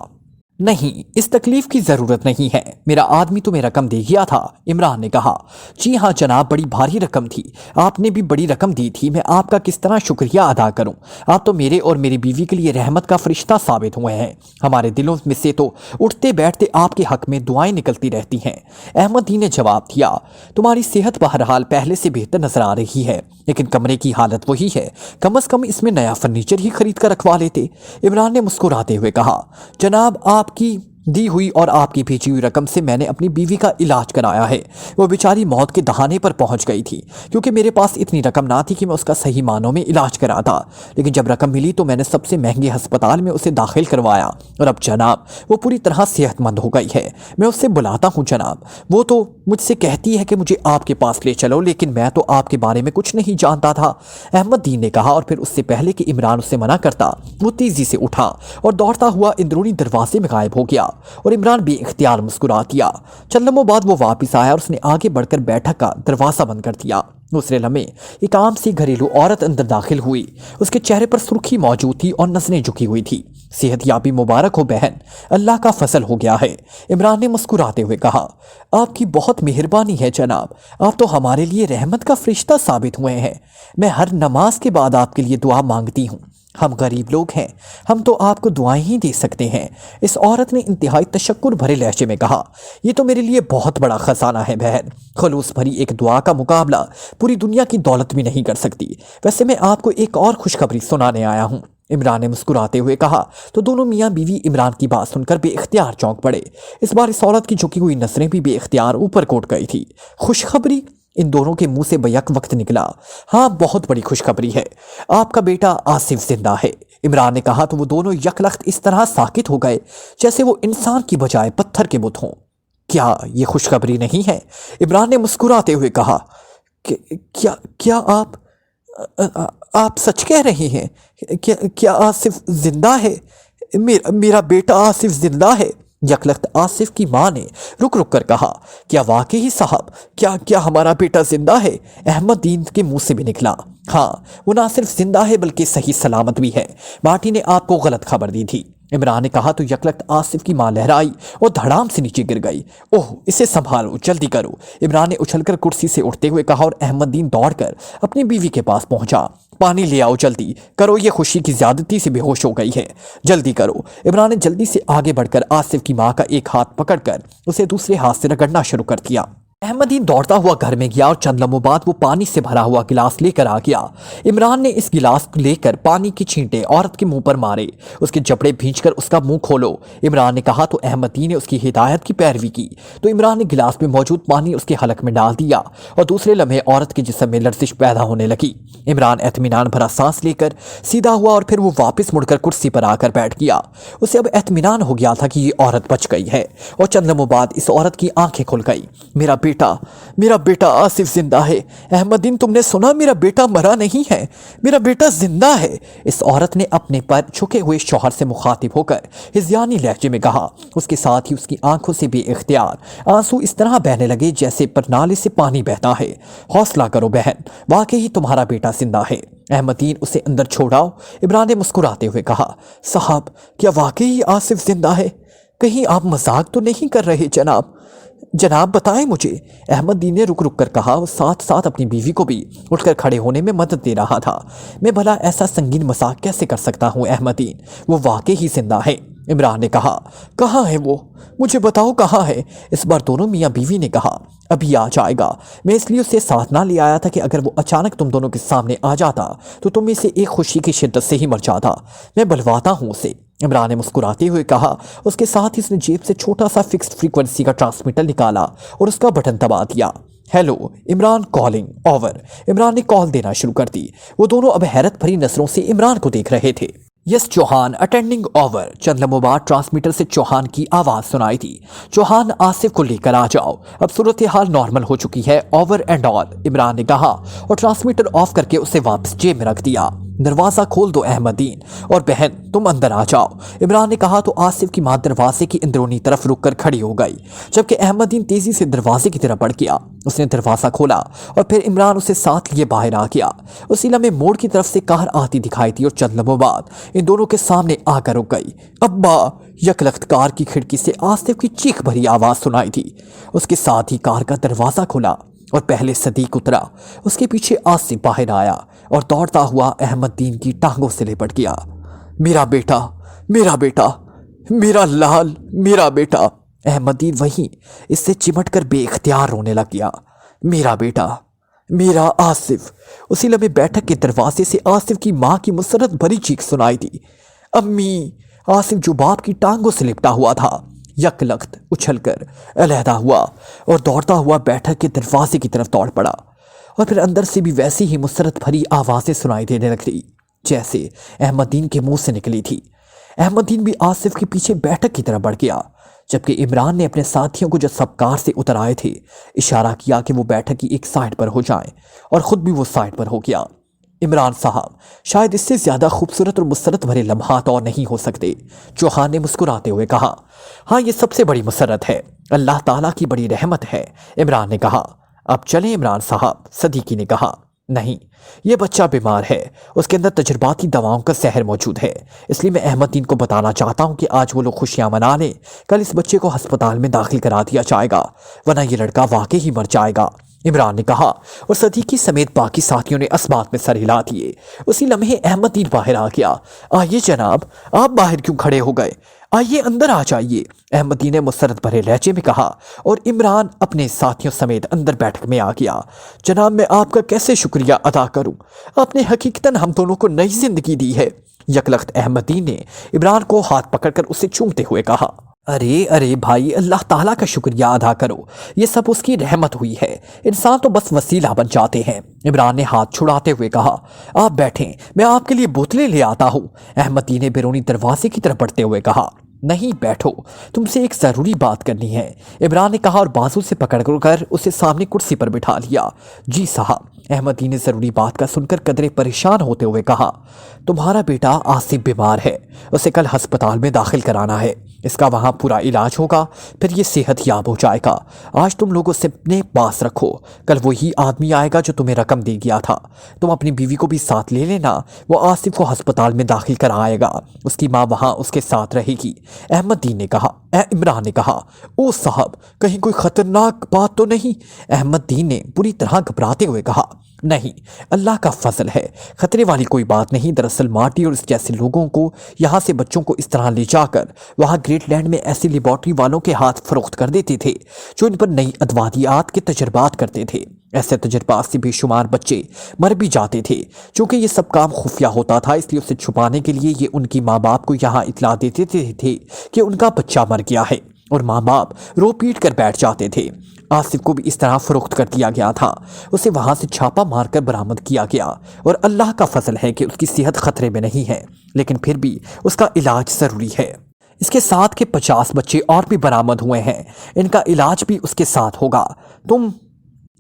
نہیں، اس تکلیف کی ضرورت نہیں ہے، میرا آدمی تمہیں رقم دے گیا تھا، عمران نے کہا۔ جی ہاں جناب، بڑی بھاری رقم تھی، آپ نے بھی بڑی رقم دی تھی، میں آپ کا کس طرح شکریہ ادا کروں، آپ تو میرے اور میری بیوی کے لیے رحمت کا فرشتہ ثابت ہوئے ہیں، ہمارے دلوں میں سے تو اٹھتے بیٹھتے آپ کے حق میں دعائیں نکلتی رہتی ہیں، احمد دی نے جواب دیا۔ تمہاری صحت بہرحال پہلے سے بہتر نظر آ رہی ہے، لیکن کمرے کی حالت وہی ہے، کم از کم اس میں نیا فرنیچر ہی خرید کر رکھوا لیتے، عمران نے مسکراتے ہوئے کہا۔ جناب، آپ کی دی ہوئی اور آپ کی بھیجی ہوئی رقم سے میں نے اپنی بیوی کا علاج کرایا ہے، وہ بیچاری موت کے دہانے پر پہنچ گئی تھی، کیونکہ میرے پاس اتنی رقم نہ تھی کہ میں اس کا صحیح معنوں میں علاج کراتا، لیکن جب رقم ملی تو میں نے سب سے مہنگے ہسپتال میں اسے داخل کروایا اور اب جناب وہ پوری طرح صحت مند ہو گئی ہے، میں اسے بلاتا ہوں جناب، وہ تو مجھ سے کہتی ہے کہ مجھے آپ کے پاس لے چلو، لیکن میں تو آپ کے بارے میں کچھ نہیں جانتا تھا، احمد دی نے کہا اور پھر اس سے پہلے کہ عمران اسے منع کرتا وہ تیزی سے اٹھا اور دوڑتا ہوا اندرونی دروازے میں غائب ہو گیا اور عمران بھی اختیار مسکرا دیا۔ چند لمحوں بعد وہ واپس آیا اور اس نے آگے بڑھ کر بیٹھک کا دروازہ بند کر دیا۔ دوسرے لمحے ایک عام سی گھریلو عورت اندر داخل ہوئی، اس کے چہرے پر سرخی موجود تھی اور نظریں جھکی ہوئی تھی۔ صحت یابی مبارک ہو بہن، اللہ کا فضل ہو گیا ہے، عمران نے مسکراتے ہوئے کہا۔ آپ کی بہت مہربانی ہے جناب، آپ تو ہمارے لیے رحمت کا فرشتہ ثابت ہوئے ہیں، میں ہر نماز کے بعد آپ کے لیے دعا مانگتی ہوں، ہم غریب لوگ ہیں، ہم تو آپ کو دعائیں ہی دے سکتے ہیں۔ اس عورت نے انتہائی تشکر بھرے لہجے میں کہا، یہ تو میرے لیے بہت بڑا خزانہ ہے بہن، خلوص بھری ایک دعا کا مقابلہ پوری دنیا کی دولت بھی نہیں کر سکتی۔ ویسے میں آپ کو ایک اور خوشخبری سنانے آیا ہوں، عمران نے مسکراتے ہوئے کہا تو دونوں میاں بیوی عمران کی بات سن کر بے اختیار چونک پڑے۔ اس بار اس عورت کی جھکی ہوئی نظریں بھی بے اختیار اوپر کوٹ گئی تھی۔ خوشخبری؟ ان دونوں کے منہ سے بیک وقت نکلا۔ ہاں بہت بڑی خوشخبری ہے، آپ کا بیٹا آصف زندہ ہے۔ عمران نے کہا تو وہ دونوں یکلخت اس طرح ساکت ہو گئے جیسے وہ انسان کی بجائے پتھر کے بت ہوں۔ کیا یہ خوشخبری نہیں ہے؟ عمران نے مسکراتے ہوئے کہا، کیا آپ سچ کہہ رہے ہیں؟ کیا آصف زندہ ہے؟ میرا بیٹا آصف زندہ ہے؟ یکلخت آصف کی ماں نے رک رک کر کہا، کیا واقعی صاحب؟ کیا ہمارا بیٹا زندہ ہے؟ احمد دین کے منہ سے بھی نکلا، ہاں وہ نہ صرف زندہ ہے بلکہ صحیح سلامت بھی ہے، مارٹی نے آپ کو غلط خبر دی تھی۔ عمران نے کہا تو یکلخت آصف کی ماں لہرائی اور دھڑام سے نیچے گر گئی۔ اوہ اسے سنبھالو، جلدی کرو، عمران نے اچھل کر کرسی سے اٹھتے ہوئے کہا اور احمد دین دوڑ کر اپنی بیوی کے پاس پہنچا۔ پانی لے آؤ، جلدی کرو، یہ خوشی کی زیادتی سے بے ہوش ہو گئی ہے، جلدی کرو۔ عمران نے جلدی سے آگے بڑھ کر آصف کی ماں کا ایک ہاتھ پکڑ کر اسے دوسرے ہاتھ سے رگڑنا شروع کر دیا۔ احمدین دوڑتا ہوا گھر میں گیا اور چند لمحوں بعد وہ پانی سے بھرا ہوا گلاس لے کر آ گیا۔ عمران نے اس گلاس لے کر پانی کی چھینٹے عورت کے منہ پر مارے۔ اس کے جبڑے بھینچ کر اس کا منہ کھولو، عمران نے کہا تو احمدین نے اس کی ہدایت کی پیروی کی تو عمران نے گلاس میں موجود پانی اس کے حلق میں ڈال دیا اور دوسرے لمحے عورت کے جسم میں لرزش پیدا ہونے لگی۔ عمران اطمینان بھرا سانس لے کر سیدھا ہوا اور پھر وہ واپس مڑ کر کرسی پر آ کر بیٹھ گیا۔ اسے اب اطمینان ہو گیا تھا کہ یہ عورت بچ گئی ہے اور چند لمحوں بعد اس عورت کی آنکھیں کھل گئی۔ میرا بیٹا آصف زندہ ہے۔ احمدین تم نے سنا، میرا بیٹا مرا نہیں ہے، میرا بیٹا زندہ ہے، اس عورت نے اپنے پر جھکے ہوئے شوہر سے مخاطب ہو کر ہذیانی لہجے میں کہا۔ اس کے ساتھ ہی اس کی آنکھوں سے بے اختیار آنسو اس طرح بہنے لگے جیسے پرنالے سے پانی بہتا ہے۔ حوصلہ کرو بہن، واقعی تمہارا بیٹا زندہ ہے۔ احمدین اسے اندر چھوڑاؤ، عمران نے مسکراتے ہوئے کہا۔ صاحب کیا واقعی آصف زندہ ہے؟ کہیں آپ مذاق تو نہیں کر رہے جناب بتائیں مجھے، احمدین نے رک رک کر کہا اور ساتھ ساتھ اپنی بیوی کو بھی اٹھ کر کھڑے ہونے میں مدد دے رہا تھا۔ میں بھلا ایسا سنگین مذاق کیسے کر سکتا ہوں احمدین، وہ واقعی زندہ ہے، عمران نے کہا۔ کہاں ہے وہ؟ مجھے بتاؤ کہاں ہے؟ اس بار دونوں میاں بیوی نے کہا۔ ابھی آ جائے گا، میں اس لیے اسے ساتھ نہ لے آیا تھا کہ اگر وہ اچانک تم دونوں کے سامنے آ جاتا تو تم میں سے ایک خوشی کی شدت سے ہی مر جاتا۔ میں بلواتا ہوں اسے، عمران نے مسکراتے ہوئے کہا۔ اس کے ساتھ ہی اس نے جیب سے چھوٹا سا فکسڈ فریکوینسی کا ٹرانسمیٹر نکالا اور اس کا بٹن دبا دیا۔ Hello Imran, calling over, Imran نے کال دینا شروع کر دی۔ وہ دونوں اب حیرت بھری نظروں سے عمران کو دیکھ رہے تھے۔ یس چوہان، اٹینڈنگ اوور، چند لمحوں بعد ٹرانسمیٹر سے چوہان کی آواز سنائی تھی۔ چوہان آصف کو لے کر آ جاؤ، اب صورتحال نارمل ہو چکی ہے، اوور اینڈ آل، عمران نے کہا اور ٹرانسمیٹر آف کر کے اسے واپس جیب میں رکھ دیا۔ دروازہ کھول دو احمدین، اور بہن تم اندر آ جاؤ، عمران نے کہا تو آصف کی ماں دروازے کی اندرونی طرف رک کر کھڑی ہو گئی جبکہ احمدین تیزی سے دروازے کی طرف بڑھ گیا۔ اس نے دروازہ کھولا اور پھر عمران اسے ساتھ لیے باہر آ گیا۔ اسی لمحے موڑ کی طرف سے کار آتی دکھائی دی اور چند لمحوں بعد ان دونوں کے سامنے آ کر رک گئی۔ ابا! یکلخت کار کی کھڑکی سے آصف کی چیخ بھری آواز سنائی تھی۔ اس کے ساتھ ہی کار کا دروازہ کھلا اور پہلے صدیق اترا، اس کے پیچھے آصف باہر آیا اور دوڑتا ہوا احمدین کی ٹانگوں سے لپٹ گیا۔ میرا بیٹا، میرا لال، میرا بیٹا، احمدین وہیں اس سے چمٹ کر بے اختیار رونے لگ گیا۔ میرا بیٹا، میرا آصف۔ اسی لمحے بیٹھک کے دروازے سے آصف کی ماں کی مسرت بھری چیخ سنائی دی۔ امی! آصف جو باپ کی ٹانگوں سے لپٹا ہوا تھا یکلخت اچھل کر علیحدہ ہوا اور دوڑتا ہوا بیٹھک کے دروازے کی طرف دوڑ پڑا، اور پھر اندر سے بھی ویسی ہی مسرت بھری آوازیں سنائی دینے لگی جیسے احمدین کے منہ سے نکلی تھی۔ احمدین بھی آصف کے پیچھے بیٹھک کی طرف بڑھ گیا جبکہ عمران نے اپنے ساتھیوں کو جو سب کار سے اتر آئے تھے اشارہ کیا کہ وہ بیٹھک کی ایک سائٹ پر ہو جائیں، اور خود بھی وہ سائٹ پر ہو گیا۔ عمران صاحب، شاید اس سے زیادہ خوبصورت اور مسرت بھرے لمحات اور نہیں ہو سکتے، چوہان نے مسکراتے ہوئے کہا۔ ہاں یہ سب سے بڑی مسرت ہے، اللہ تعالیٰ کی بڑی رحمت ہے، عمران نے کہا۔ اب چلیں عمران صاحب، صدیقی نے کہا۔ نہیں، یہ بچہ بیمار ہے، اس کے اندر تجرباتی دواؤں کا زہر موجود ہے، اس لیے میں احمدین کو بتانا چاہتا ہوں کہ آج وہ لوگ خوشیاں منا لیں، کل اس بچے کو ہسپتال میں داخل کرا دیا جائے گا ورنہ یہ لڑکا واقعی ہی مر جائے گا۔ इमरान ने कहा और सदीकी समेत बाकी साथियों ने अस्मात में सर हिला दिए। उसी लम्हे अहमदीन बाहर आ गया। आइए जनाब, आप बाहर क्यों खड़े हो गए? आइए अंदर आ जाइए, अहमदीन ने मुसरत भरे लहजे में कहा और इमरान अपने साथियों समेत अंदर बैठक में आ गया। जनाब, मैं आपका कैसे शुक्रिया अदा करूं? आपने हकीकतन हम दोनों को नई जिंदगी दी है। यकलख्त अहमदीन ने इमरान को हाथ पकड़कर उसे चूमते हुए कहा। अरे अरे भाई, अल्लाह ताला का शुक्रिया अदा करो, ये सब उसकी रहमत हुई है। इंसान तो बस वसीला बन जाते हैं। इमरान ने हाथ छुड़ाते हुए कहा। आप बैठें, मैं आपके लिए बोतलें ले आता हूँ, अहमदी ने बैरूनी दरवाजे की तरफ बढ़ते हुए कहा। नहीं, बैठो, तुमसे एक ज़रूरी बात करनी है, इमरान ने कहा और बाजू से पकड़कर उसे सामने कुर्सी पर बिठा लिया। जी साहब, अहमदी ने ज़रूरी बात का सुनकर कदरे परेशान होते हुए कहा। तुम्हारा बेटा आसिफ बीमार है, उसे कल हस्पताल में दाखिल कराना है। इसका वहाँ पूरा इलाज होगा, फिर ये सेहत याब हो जाएगा। आज तुम लोग उसे अपने पास रखो, कल वही आदमी आएगा जो तुम्हें रकम दे गया था। तुम अपनी बीवी को भी साथ ले लेना, वो आसिफ को हस्पताल में दाखिल कराएगा, उसकी माँ वहाँ उसके साथ रहेगी, अहमदीन ने कहा। इमरान ने कहा। ओ साहब, कहीं कोई खतरनाक बात तो नहीं? अहमदीन ने पूरी तरह घबराते हुए कहा। नहीं, अल्लाह का फजल है, खतरे वाली कोई बात नहीं। दरअसल मार्टी और इस जैसे लोगों को यहाँ से बच्चों को इस तरह ले जाकर वहाँ ग्रेटलैंड में ऐसी लेबॉर्ट्री वालों के हाथ फरोख्त कर देते थे जो इन पर नई अदवादियात के तजर्बात करते थे। ऐसे तजर्बात से बेशुमार बच्चे मर भी जाते थे। चूँकि ये सब काम खुफिया होता था, इसलिए उसे छुपाने के लिए ये उनकी माँ बाप को यहाँ इतला देते थे कि उनका बच्चा मर गया है, और माँ बाप रो पीट कर बैठ जाते थे। आसिफ को भी इस तरह फरोख्त कर दिया गया था। उसे वहाँ से छापा मारकर बरामद किया गया और अल्लाह का फजल है कि उसकी सेहत खतरे में नहीं है, लेकिन फिर भी उसका इलाज ज़रूरी है। इसके साथ के 50 बच्चे और भी बरामद हुए हैं, इनका इलाज भी उसके साथ होगा। तुम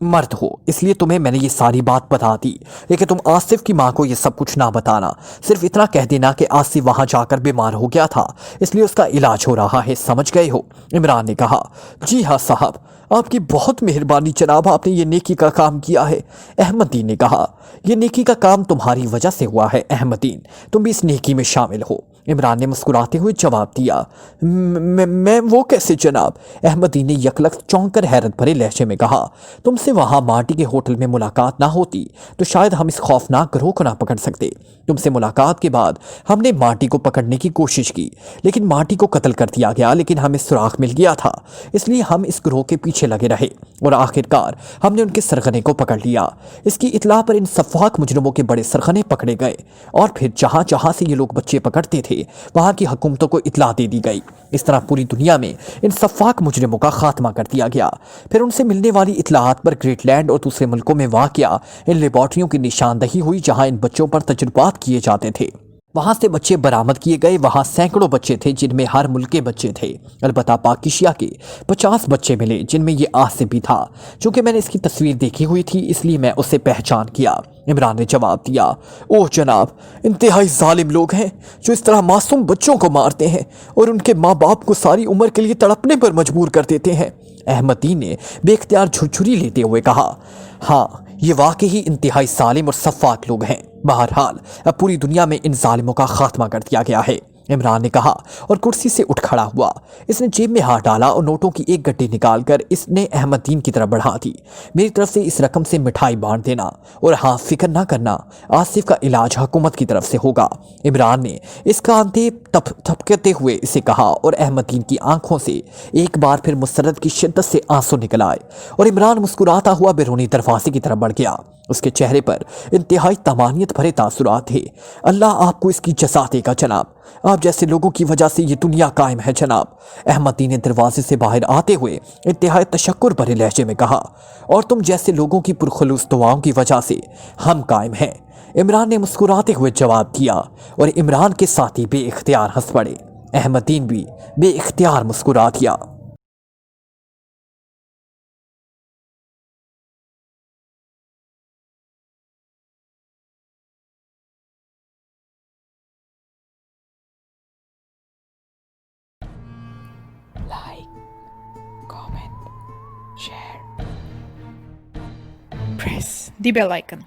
मर्द हो, इसलिए तुम्हें मैंने ये सारी बात बता दी, लेकिन तुम आसिफ की माँ को ये सब कुछ ना बताना। सिर्फ इतना कह देना कि आसिफ वहाँ जाकर बीमार हो गया था, इसलिए उसका इलाज हो रहा है। समझ गए हो? इमरान ने कहा। जी हाँ साहब, आपकी बहुत मेहरबानी जनाब, आपने ये नेकी का काम किया है, अहमदीन ने कहा। ये नेकी का काम तुम्हारी वजह से हुआ है अहमदीन, तुम भी इस नेकी में शामिल हो, इमरान ने मुस्कुराते हुए जवाब दिया। मैं वो कैसे जनाब? अहमदीन ने यकलख्त चौंक कर हैरत भरे लहजे में कहा। तुमसे वहाँ मार्टी के होटल में मुलाकात ना होती तो शायद हम इस खौफनाक गिरोह को ना पकड़ सकते। तुमसे मुलाकात के बाद हमने मार्टी को पकड़ने की कोशिश की, लेकिन मार्टी को कत्ल कर दिया गया, लेकिन हमें सुराग मिल गया था, इसलिए हम इस गिरोह के पीछे लगे रहे और आखिरकार हमने उनके सरगने को पकड़ लिया। इसकी इतला पर इन सफाक मुजरिमों के बड़े सरगने पकड़े गए और फिर जहाँ जहाँ से ये लोग बच्चे पकड़ते थे वहाँ की हुकूमतों को इतला दे दी गई। इस तरह पूरी दुनिया में इन सफाक मुजरिमों का खात्मा कर दिया गया। फिर उनसे मिलने वाली इतलात पर ग्रेटलैंड और दूसरे मुल्कों में वाक़या इन लेबॉर्ट्रियों की निशानदही हुई जहाँ इन बच्चों पर तजुर्बात किए जाते थे। वहाँ से बच्चे बरामद किए गए। वहाँ सैकड़ों बच्चे थे जिनमें हर मुल्क के बच्चे थे। अलबत्ता पाकिस्तान के 50 बच्चे मिले जिनमें ये आसिफ भी था। चूँकि मैंने इसकी तस्वीर देखी हुई थी इसलिए मैं उसे पहचान किया, इमरान ने जवाब दिया। ओह जनाब, इंतहाई जालिम लोग हैं जो इस तरह मासूम बच्चों को मारते हैं और उनके माँ बाप को सारी उम्र के लिए तड़पने पर मजबूर कर देते हैं, अहमदीन ने बेख्तियार झुरझुरी लेते हुए कहा। हाँ, ये वाकई ही इंतहाई जालिम और सफाक लोग हैं। बहरहाल अब पूरी दुनिया में इन जालिमों का खात्मा कर दिया गया है, इमरान ने कहा और कुर्सी से उठ खड़ा हुआ। इसने जेब में हाथ डाला और नोटों की एक गड्डी निकालकर इसने अहमदीन की तरफ बढ़ा दी। मेरी तरफ से इस रकम से मिठाई बांट देना और हाँ, फिक्र ना करना, आसिफ का इलाज हुकूमत की तरफ से होगा, इमरान ने इसका अंते थपकते हुए इसे कहा और अहमदीन की आंखों से एक बार फिर मुसरत की शिद्दत से आंसू निकल आए और इमरान मुस्कुराता हुआ बैरूनी दरवाजे की तरफ बढ़ गया। उसके चेहरे पर इंतहाई तमानियत भरे तासुरात थे। अल्लाह आपको इसकी जज़ा देगा जनाब, आप जैसे लोगों की वजह से ये दुनिया कायम है जनाब, अहमदीन ने दरवाजे से बाहर आते हुए इंतहाई तशक्कुर भरे लहजे में कहा। और तुम जैसे लोगों की पुरखुलूस दुआओं की वजह से हम कायम हैं, इमरान ने मुस्कुराते हुए जवाब दिया और इमरान के साथी बेइख्तियार हंस पड़े। अहमदीन भी बेइख्तियार मुस्कुरा दिया। Like, comment, share, press the bell icon.